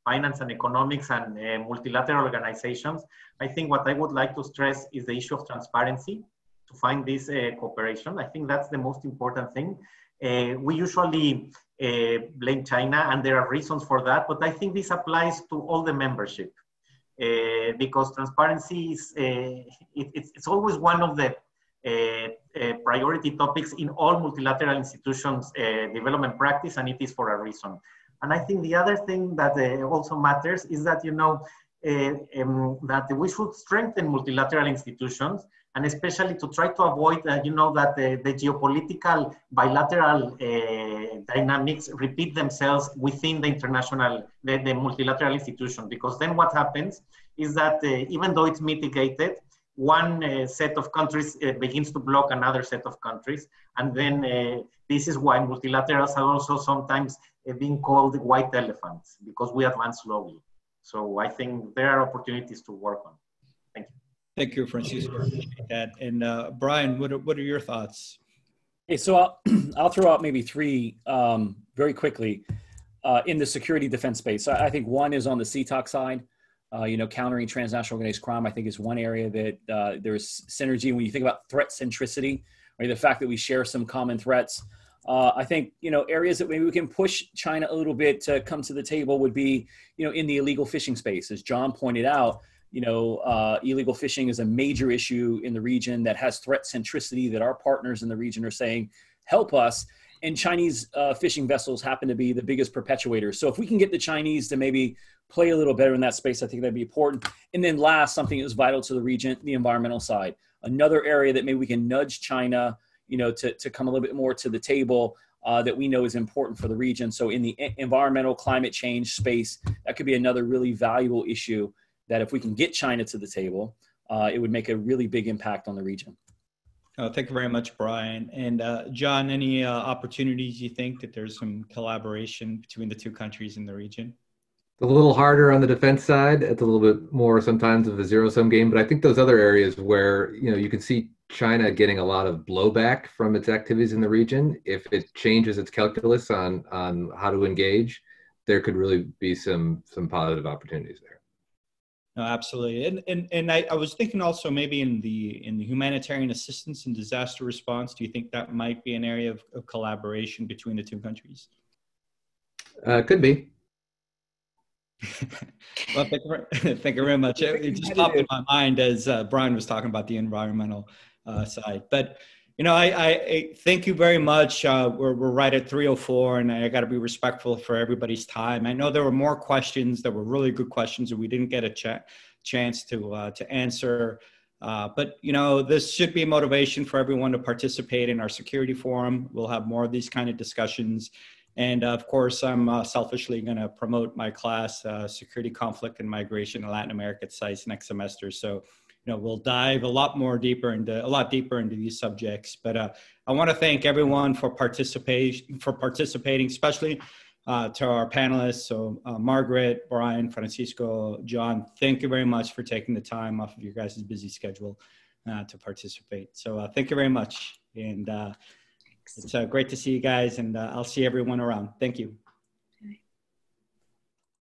S5: finance and economics and multilateral organizations, I think what I would like to stress is the issue of transparency to find this cooperation. I think that's the most important thing. We usually blame China, and there are reasons for that, but I think this applies to all the membership. Because transparency is it's always one of the priority topics in all multilateral institutions development practice, and it is for a reason. And I think the other thing that also matters is that that we should strengthen multilateral institutions, and especially to try to avoid that the geopolitical bilateral dynamics repeat themselves within the multilateral institution, because then what happens is that even though it's mitigated, one set of countries begins to block another set of countries, and then this is why multilaterals are also sometimes being called white elephants, because we advance slowly. So I think there are opportunities to work on. Thank you.
S1: Thank you, Francisco. I appreciate that. And Brian, what are your thoughts?
S2: Okay, so I'll throw out maybe three very quickly in the security defense space. I think one is on the CTOC side. Countering transnational organized crime, I think, is one area that there's synergy. When you think about threat centricity, right, the fact that we share some common threats, I think, areas that maybe we can push China a little bit to come to the table would be, in the illegal fishing space. As John pointed out, illegal fishing is a major issue in the region that has threat centricity that our partners in the region are saying, help us. And Chinese fishing vessels happen to be the biggest perpetuators. So if we can get the Chinese to maybe play a little better in that space, I think that'd be important. And then last, something that is vital to the region, the environmental side. Another area that maybe we can nudge China, to come a little bit more to the table that we know is important for the region. So in the environmental climate change space, that could be another really valuable issue that if we can get China to the table, it would make a really big impact on the region.
S1: Thank you very much, Brian. And John, any opportunities you think that there's some collaboration between the two countries in the region?
S4: A little harder on the defense side. It's a little bit more sometimes of a zero-sum game, but I think those other areas where, you can see China getting a lot of blowback from its activities in the region, if it changes its calculus on how to engage, there could really be some positive opportunities there.
S1: No, absolutely. And I was thinking also maybe in the humanitarian assistance and disaster response, do you think that might be an area of collaboration between the two countries?
S4: Could be.
S1: Well, thank you very much. It just popped in my mind as Brian was talking about the environmental side. But, I thank you very much. We're right at 3:04, and I got to be respectful for everybody's time. I know there were more questions that were really good questions, and we didn't get a chance to answer. But, this should be a motivation for everyone to participate in our security forum. We'll have more of these kind of discussions. And of course, I'm selfishly going to promote my class, Security, Conflict, and Migration in Latin America at SAIS next semester. So, we'll dive a lot deeper into these subjects. But I want to thank everyone for participating, especially to our panelists. So Margaret, Brian, Francisco, John, thank you very much for taking the time off of your guys' busy schedule to participate. So thank you very much. And it's great to see you guys, and I'll see everyone around. Thank you.